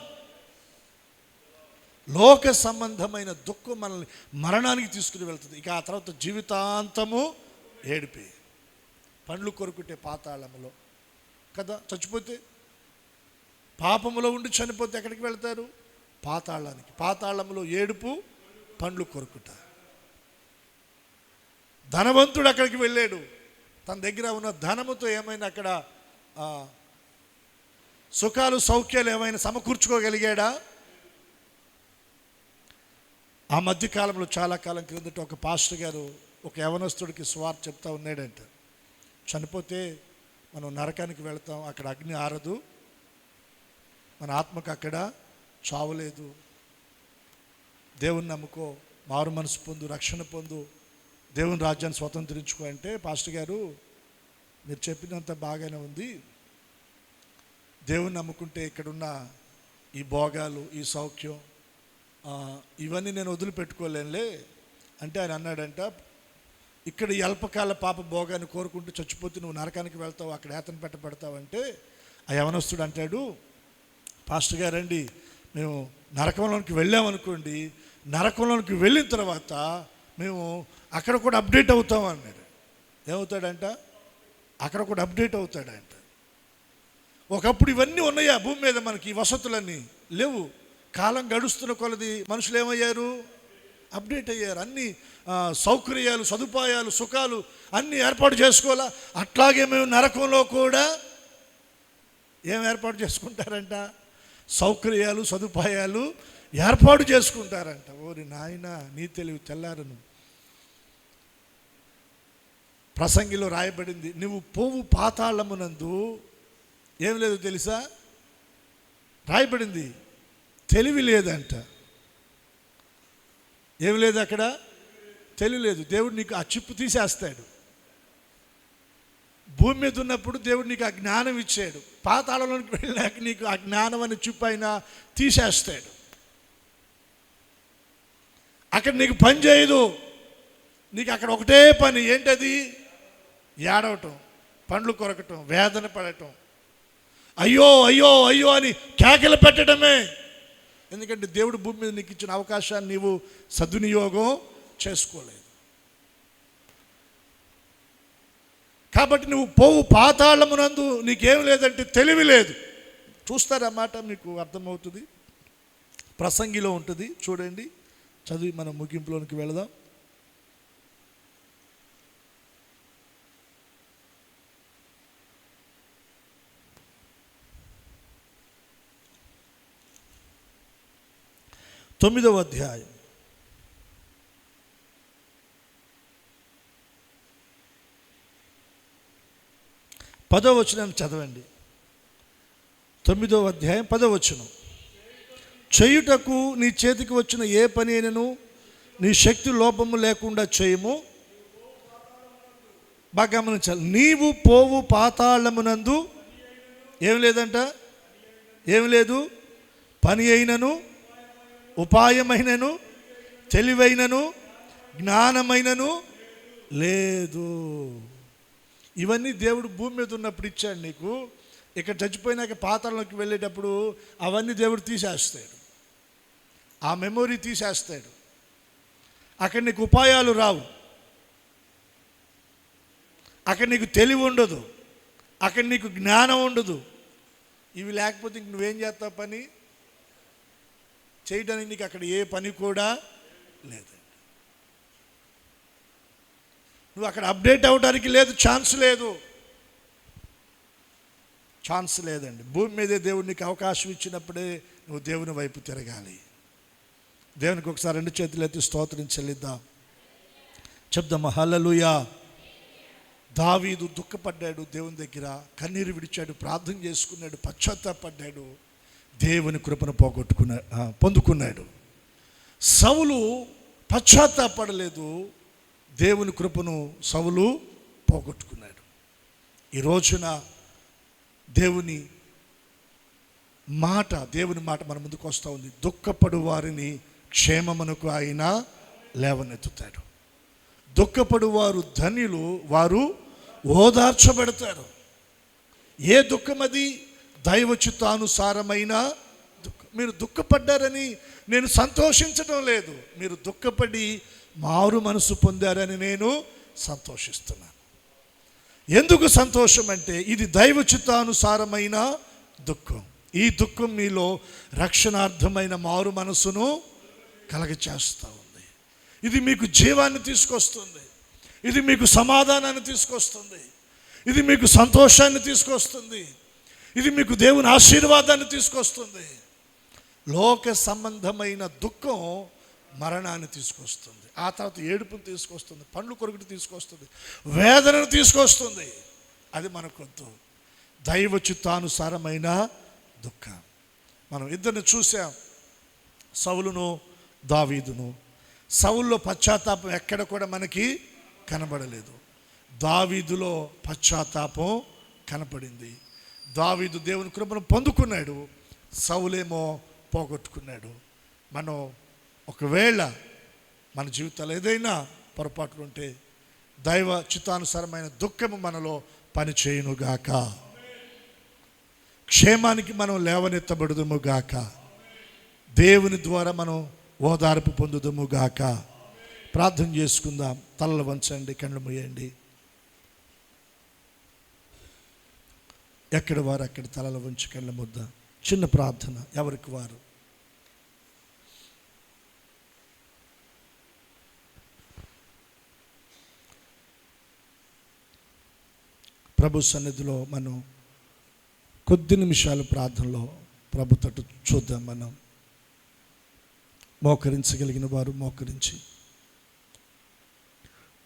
లోక సంబంధమైన దుఃఖం మనల్ని మరణానికి తీసుకుని వెళ్తుంది. ఇక ఆ తర్వాత జీవితాంతము ఏడిపే, పండ్లు కొరుకుటే పాతాళములో కదా. చచ్చిపోతే, పాపములో ఉండి చనిపోతే ఎక్కడికి వెళ్తారు? పాతాళానికి. పాతాళములో ఏడుపు, పండ్లు కొరుకుట. ధనవంతుడు అక్కడికి వెళ్ళాడు, తన దగ్గర ఉన్న ధనముతో ఏమైనా అక్కడ సుఖాలు సౌఖ్యాలు ఏమైనా సమకూర్చుకోగలిగాడా? ఆ మధ్యకాలంలో చాలా కాలం క్రిందట ఒక పాస్టర్ గారు ఒక యవనస్తుడికి సువార్త చెప్తా ఉన్నాడంట. చనిపోతే మనం నరకానికి వెళతాం, అక్కడ అగ్ని ఆరదు, మన ఆత్మకు అక్కడ చావులేదు, దేవుని నమ్ముకో, మారు మనసు పొందు, రక్షణ పొందు, దేవుని రాజ్యాన్ని స్వతంత్రించుకో అంటే, పాస్టర్ గారు మీరు చెప్పినంత బాగానే ఉంది, దేవుని నమ్ముకుంటే ఇక్కడున్న ఈ భోగాలు, ఈ సౌఖ్యం, ఇవన్నీ నేను వదిలిపెట్టుకోలేనులే అంటే ఆయన అన్నాడంట, ఇక్కడ ఈ అల్పకాల పాప భోగాన్ని కోరుకుంటూ చచ్చిపోతే నువ్వు నరకానికి వెళ్తావు, అక్కడ ఏతన పెట్టబడతావంటే ఆ యవనస్తుడు అంటాడు, పాస్టర్ గారండి మేము నరకంలోనికి వెళ్ళామనుకోండి, నరకంలోనికి వెళ్ళిన తర్వాత మేము అక్కడ కూడా అప్డేట్ అవుతాం అన్నాడు. ఏమవుతాడంట? అక్కడ కూడా అప్డేట్ అవుతాడంట. ఒకప్పుడు ఇవన్నీ ఉన్నాయా భూమి మీద, మనకి ఈ వసతులన్నీ లేవు. కాలం గడుస్తున్న కొలది మనుషులు ఏమయ్యారు? అప్డేట్ అయ్యారు. అన్ని సౌకర్యాలు, సదుపాయాలు, సుఖాలు అన్నీ ఏర్పాటు చేసుకోవాలా. అట్లాగే మేము నరకంలో కూడా ఏం ఏర్పాటు చేసుకుంటారంట? సౌకర్యాలు, సదుపాయాలు ఏర్పాటు చేసుకుంటారంట. ఓరి నాయన, నీ తెలివి తెల్లారను. ప్రసంగిలో రాయబడింది, నువ్వు పోవు పాతాళమునందు ఏం లేదు తెలుసా? రాయబడింది, తెలివి లేదంట. ఏమి లేదు అక్కడ? తెలివి లేదు. దేవుడు నీకు ఆ చిప్పు తీసేస్తాడు. భూమి మీద ఉన్నప్పుడు దేవుడు నీకు ఆ జ్ఞానం ఇచ్చాడు, పాతాళంలోకి వెళ్ళాక నీకు ఆ జ్ఞానం అనే చిప్పు ఆయన తీసేస్తాడు. అక్కడ నీకు పని చేయదు, నీకు అక్కడ ఒకటే పని. ఏంటది? ఏడవటం, పండ్లు కొరకటం, వేదన పడటం, అయ్యో అయ్యో అయ్యో అని కేకలు పెట్టడమే. ఎందుకంటే దేవుడు భూమి మీద నీకు ఇచ్చిన అవకాశాన్ని నీవు సద్వినియోగం చేసుకోలేదు. కాబట్టి నువ్వు పోవు పాతాళమునందు నీకేం లేదంటే తెలివి లేదు. చూస్తారన్నమాట, మీకు అర్థమవుతుంది. ప్రసంగిలో ఉంటుంది, చూడండి, చదివి మనం ముగింపులోనికి వెళదాం. తొమ్మిదవ అధ్యాయం 10వ వచనం చదవండి. 9వ అధ్యాయం 10వ వచనం. చేయుటకు నీ చేతికి వచ్చిన ఏ పని అయినను నీ శక్తి లోపము లేకుండా చేయము. బాగా గమనించాలి. నీవు పోవు పాతాళమునందు ఏం లేదంట? ఏం లేదు? పని అయినను, ఉపాయమైనను, తెలివైనను, జ్ఞానమైనను లేదు. ఇవన్నీ దేవుడు భూమి మీద ఉన్నప్పుడు ఇచ్చాడు నీకు. ఇక్కడ చచ్చిపోయినాక పాతాళంలోకి వెళ్ళేటప్పుడు అవన్నీ దేవుడు తీసేస్తాడు, ఆ మెమొరీ తీసేస్తాడు. అక్కడ నీకు ఉపాయాలు రావు, అక్కడ నీకు తెలివి ఉండదు, అక్కడ నీకు జ్ఞానం ఉండదు. ఇవి లేకపోతే ఇంక నువ్వేం చేస్తావు? పని చేయడానికి నీకు అక్కడ ఏ పని కూడా లేదు. నువ్వు అక్కడ అప్డేట్ అవ్వడానికి లేదు, ఛాన్స్ లేదు, ఛాన్స్ లేదండి. భూమి మీదే దేవుడు నీకు అవకాశం ఇచ్చినప్పుడే నువ్వు దేవుని వైపు తిరగాలి. దేవునికి ఒకసారి 2 చేతులు ఎత్తి స్తోత్రం చెల్లిద్దాం, చెప్దామా హల్లెలూయా. దావీదు దుఃఖపడ్డాడు, దేవుని దగ్గర కన్నీరు విడిచాడు, ప్రార్థన చేసుకున్నాడు, పశ్చాత్తాపడ్డాడు, దేవుని కృపను పొందుకున్నాడు. సౌలు పశ్చాత్తాపడలేదు, దేవుని కృపను సౌలు పోగొట్టుకున్నాడు. ఈ రోజున దేవుని మాట మన ముందుకు వస్తూ ఉంది. దుఃఖపడు వారిని క్షేమమునకు ఆయన లేవనెత్తుతాడు. దుఃఖపడు వారు ధన్యులు, వారు ఓదార్చబడతారు. ఏ దుఃఖం అది? దైవచిత్తానుసారమైన దుఃఖం. మీరు దుఃఖపడ్డారని నేను సంతోషించడం లేదు. మీరు దుఃఖపడి మారు మనసు పొందారని నేను సంతోషిస్తున్నాను. ఎందుకు సంతోషం అంటే ఇది దైవ చిత్తానుసారమైన దుఃఖం. ఈ దుఃఖం మీలో రక్షణార్థమైన మారు మనసును కలగచేస్తూ ఉంది. ఇది మీకు జీవాన్ని తీసుకొస్తుంది. ఇది మీకు సమాధానాన్ని తీసుకొస్తుంది. ఇది మీకు సంతోషాన్ని తీసుకొస్తుంది. ఇది మీకు దేవుని ఆశీర్వాదాన్ని తీసుకొస్తుంది. లోక సంబంధమైన దుఃఖం మరణాన్ని తీసుకొస్తుంది. ఆ తర్వాత ఏడుపును తీసుకొస్తుంది, పండ్లు కొరుకుని తీసుకొస్తుంది, వేదనను తీసుకొస్తుంది. అది మనకొద్దు. దైవ చిత్తానుసారమైన దుఃఖం. మనం ఇద్దరిని చూసాం, సౌలును దావీదును. సౌలులో పశ్చాత్తాపం ఎక్కడ కూడా మనకి కనబడలేదు. దావీదులో పశ్చాత్తాపం కనపడింది. దావీదు దేవుని కృపను పొందుకున్నాడు, సౌలేమో పోగొట్టుకున్నాడు. మనం ఒకవేళ మన జీవితాలు ఏదైనా పొరపాట్లు ఉంటే దైవ చిత్తానుసారమైన దుఃఖము మనలో పనిచేయునుగాక. క్షేమానికి మనం లేవనెత్తబడుదుము గాక. దేవుని ద్వారా మనం ఓదార్పు పొందుదుము గాక. ప్రార్థన చేసుకుందాం. తలలు వంచండి, కళ్ళు మూయండి. ఎక్కడ వారు అక్కడ తలలు వంచి కళ్ళ ముద్ద. చిన్న ప్రార్థన, ఎవరికి వారు. ప్రభు సన్నిధిలో మనం కొద్ది నిమిషాలు ప్రార్థనలో ప్రభు తట్టు చూద్దాం. మనం మోకరించగలిగిన వారు మోకరించి,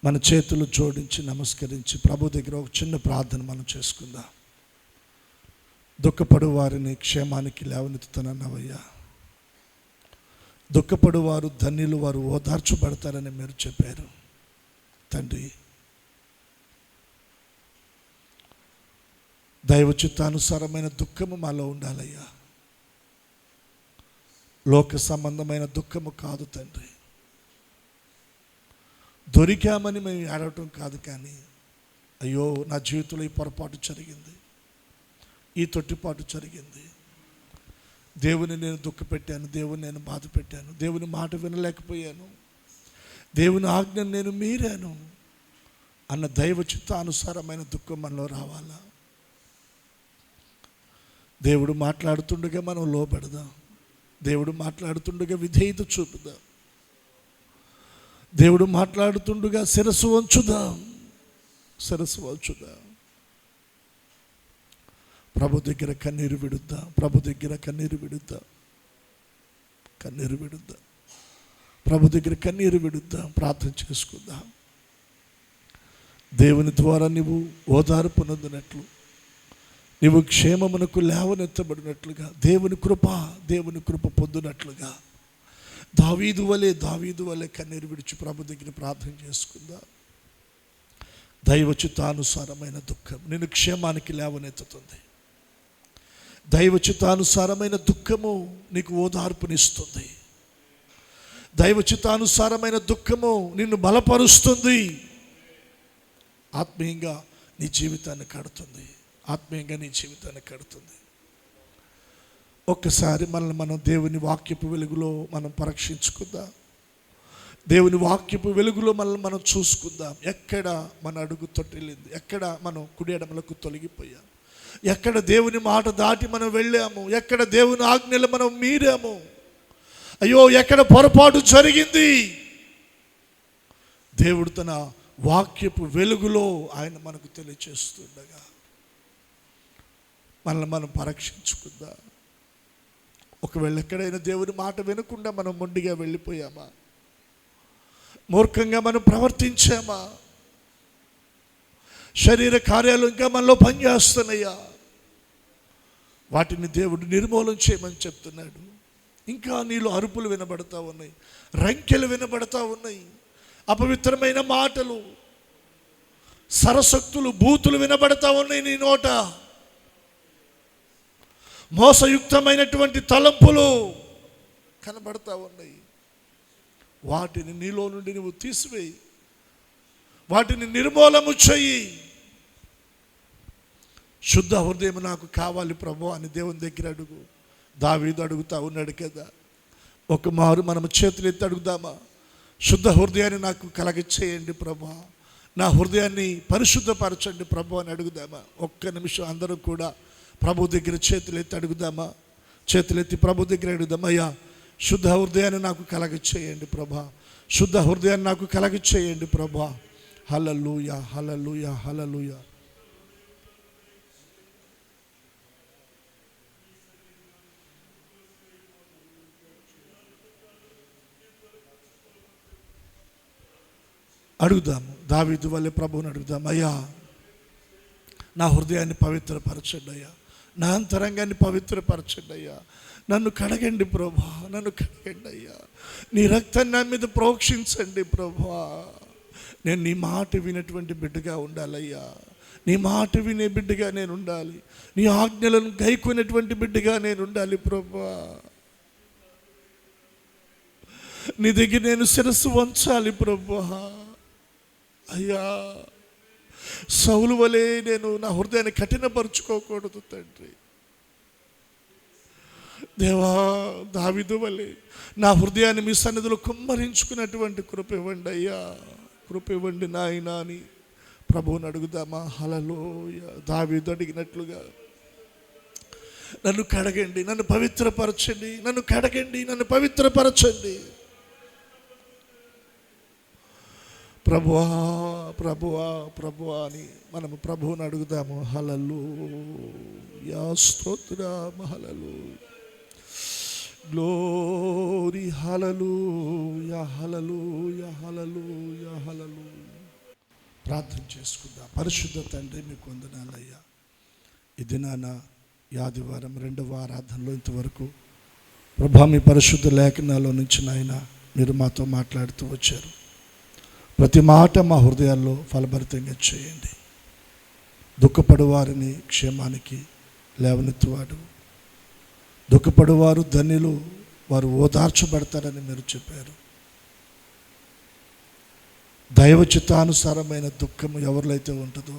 మన చేతులు జోడించి నమస్కరించి ప్రభు దగ్గర ఒక చిన్న ప్రార్థన మనం చేసుకుందాం. దుఃఖపడు వారిని క్షేమానికి లేవనెత్తుతానన్నవయ్యా. దుఃఖపడు వారు ధన్యులు, వారు ఓదార్చబడతారని మీరు చెప్పారు తండ్రి. దైవ చిత్తానుసారమైన దుఃఖము మాలో ఉండాలయ్యా. లోక సంబంధమైన దుఃఖము కాదు తండ్రి. దొరికామని మేము ఏడవటం కాదు, కానీ అయ్యో నా జీవితంలో ఈ పొరపాటు జరిగింది, ఈ తొట్టిపాటు జరిగింది, దేవుని నేను దుఃఖపెట్టాను, దేవుని నేను బాధ పెట్టాను, దేవుని మాట వినలేకపోయాను, దేవుని ఆజ్ఞను నేను మీరాను అన్న దైవ చిత్తానుసారమైన దుఃఖం మనలో రావాలా. దేవుడు మాట్లాడుతుండగా మనం లోబడదాం. దేవుడు మాట్లాడుతుండగా విధేయత చూపుదాం. దేవుడు మాట్లాడుతుండగా శిరస్సు వంచుదాం. ప్రభు దగ్గర కన్నీరు విడుద్దాం. ప్రభు దగ్గర కన్నీరు విడుద్దాం. ప్రభు దగ్గర కన్నీరు విడుద్దాం. ప్రార్థన చేసుకుందాం. దేవుని ద్వారా నీవు ఓదార్పు పొందినట్లు, నీవు క్షేమమునకు లేవనెత్తబడినట్లుగా, దేవుని కృప పొందినట్లుగా దావీదు వలె కన్నీరు విడిచి ప్రభు దగ్గర ప్రార్థన చేసుకుందాం. దైవ చిత్తానుసారమైన దుఃఖం నిన్ను క్షేమానికి లేవనెత్తుతుంది. దైవ చిత్తానుసారమైన దుఃఖము నీకు ఓదార్పునిస్తుంది. దైవ చిత్తానుసారమైన దుఃఖము నిన్ను బలపరుస్తుంది. ఆత్మీయంగా నీ జీవితాన్ని కడుతుంది. ఒక్కసారి మనల్ని మనం దేవుని వాక్యపు వెలుగులో మనం పరీక్షించుకుందాం. దేవుని వాక్యపు వెలుగులో మనల్ని మనం చూసుకుందాం. ఎక్కడ మన అడుగు తొట్టిల్లింది, ఎక్కడ మనం కుడి ఎడమలకు తొలగిపోయాం, ఎక్కడ దేవుని మాట దాటి మనం వెళ్ళాము, ఎక్కడ దేవుని ఆజ్ఞలు మనం మీరాము, అయ్యో ఎక్కడ పొరపాటు జరిగింది. దేవుడు తన వాక్యపు వెలుగులో ఆయన మనకు తెలియచేస్తుండగా మనల్ని మనం పరీక్షించుకుందాం. ఒకవేళ ఎక్కడైనా దేవుని మాట వినకుండా మనం మొండిగా వెళ్ళిపోయామా, మూర్ఖంగా మనం ప్రవర్తించామా, శరీర కార్యాలు ఇంకా మనలో పనిచేస్తున్నాయా, వాటిని దేవుడు నిర్మూలన చేయమని చెప్తున్నాడు. ఇంకా నీలో అరుపులు వినబడతా ఉన్నాయి, రంకెలు వినబడతా ఉన్నాయి, అపవిత్రమైన మాటలు, సరసక్తులు, బూతులు వినబడతా ఉన్నాయి నీ నోట, మోసయుక్తమైనటువంటి తలంపులు కనబడతా ఉన్నాయి. వాటిని నీలో నుండి నువ్వు తీసివేయి, వాటిని నిర్మూలము చెయ్యి. శుద్ధ హృదయం నాకు కావాలి ప్రభు అని దేవుని దగ్గర అడుగు. దావీదు అడుగుతా ఉన్నాడు కదా, ఒక మారు మనం చేతులు ఎత్తి అడుగుదామా? శుద్ధ హృదయాన్ని నాకు కలగచేయండి ప్రభా, నా హృదయాన్ని పరిశుద్ధపరచండి ప్రభు అని అడుగుదామా? ఒక్క నిమిషం అందరం కూడా ప్రభు దగ్గర చేతులు ఎత్తి అడుగుదామా? చేతులెత్తి ప్రభు దగ్గర అడుగుదామా? అయ్యా, శుద్ధ హృదయాన్ని నాకు కలగచేయండి ప్రభా, శుద్ధ హృదయాన్ని నాకు కలగచేయండి ప్రభా. హల్లెలూయా, హల్లెలూయా, హల్లెలూయా. అడుగుదాము, దావీదు వల్లే ప్రభువుని అడుగుదాం. అయ్యా, నా హృదయాన్ని పవిత్రపరచండి అయ్యా, నా అంతరంగాన్ని పవిత్రపరచండి అయ్యా, నన్ను కడగండి ప్రభా, నన్ను కడగండి అయ్యా, నీ రక్తాన్ని నా మీద ప్రోక్షించండి ప్రభా. నేను నీ మాట వినేటువంటి బిడ్డగా ఉండాలయ్యా, నీ మాట వినే బిడ్డగా నేను ఉండాలి, నీ ఆజ్ఞలను గైకొనేటువంటి బిడ్డగా నేను ఉండాలి ప్రభా. నీ దగ్గర నేను శిరస్సు వంచాలి ప్రభా. అయ్యా, సౌలు వలె నేను నా హృదయాన్ని కఠినపరుచుకోకూడదు తండ్రి. దేవా, దావీదు వలె నా హృదయాన్ని మీ సన్నిధిలో కుమ్మరించుకున్నటువంటి కృప ఇవ్వండి అయ్యా, కృప ఇవ్వండి నాయనా అని ప్రభువుని అడుగుదామా? హల్లెలూయా. దావీదు అడిగినట్లుగా నన్ను కడగండి, నన్ను పవిత్రపరచండి, నన్ను కడగండి, నన్ను పవిత్రపరచండి ప్రభువా, ప్రభువా, ప్రభువా అని మనము ప్రభువుని అడుగుదాము. హల్లెలూయా, స్తోత్రం, హల్లెలూయా, గ్లోరీ, హల్లెలూయా, హల్లెలూయా, హల్లెలూయా, హల్లెలూయా. ప్రార్థన చేసుకుందాం. పరిశుద్ధ తండ్రి, మీకు వందనాలయ్యా. ఈ దినాన ఆదివారం 2వ ఆరాధనలో ఇంతవరకు ప్రభా మీ పరిశుద్ధ లేఖనాల్లో నుంచి నాయన మీరు మాతో మాట్లాడుతూ వచ్చారు. ప్రతి మాట మా హృదయాల్లో ఫలభరితంగా చేయండి. దుఃఖపడు వారిని క్షేమానికి లేవనెత్తువాడు, దుఃఖపడువారు ధన్యులు, వారు ఓదార్చబడతారని మీరు చెప్పారు. దైవ చిత్తానుసారమైన దుఃఖము ఎవరిలో అయితే ఉంటుందో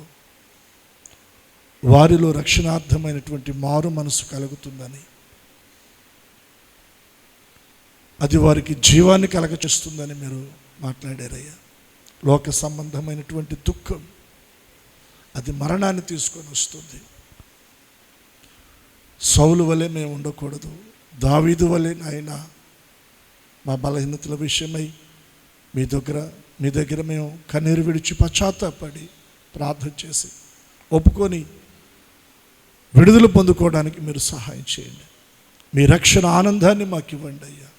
వారిలో రక్షణార్థమైనటువంటి మారు మనసు కలుగుతుందని, అది వారికి జీవాన్ని కలగచేస్తుందని మీరు మాట్లాడారయ్యా. లోక సంబంధమైనటువంటి దుఃఖం అది మరణాన్ని తీసుకొని వస్తుంది. సౌలు వలె మేము ఉండకూడదు, దావీదు వలె నాయన మా బలహీనతల విషయమై మీ దగ్గర మేము కన్నీరు విడిచి పశ్చాత్తాపడి ప్రార్థన చేసి ఒప్పుకొని విడుదల పొందుకోవడానికి మీరు సహాయం చేయండి. మీ రక్షణ ఆనందాన్ని మాకు ఇవ్వండి అయ్యా.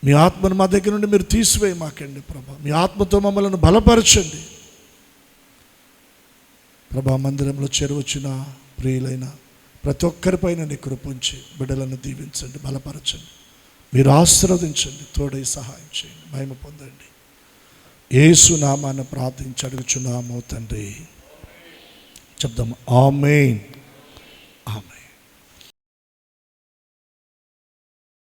మీ ఆత్మను మా దగ్గర నుండి మీరు తీసివేయి మాకండి ప్రభా. మీ ఆత్మతో మమ్మల్ని బలపరచండి ప్రభా. మందిరంలో చేరువచ్చిన ప్రియులైన ప్రతి ఒక్కరిపైన నీ కృప ఉంచి బిడ్డలను దీవించండి, బలపరచండి, మీరు ఆశీర్వదించండి, తోడై సహాయం చేయండి, మహిమ పొందండి. యేసు నామాన ప్రార్థించి అడుగుచున్నాము తండ్రి. చెప్దాం, ఆమేన్.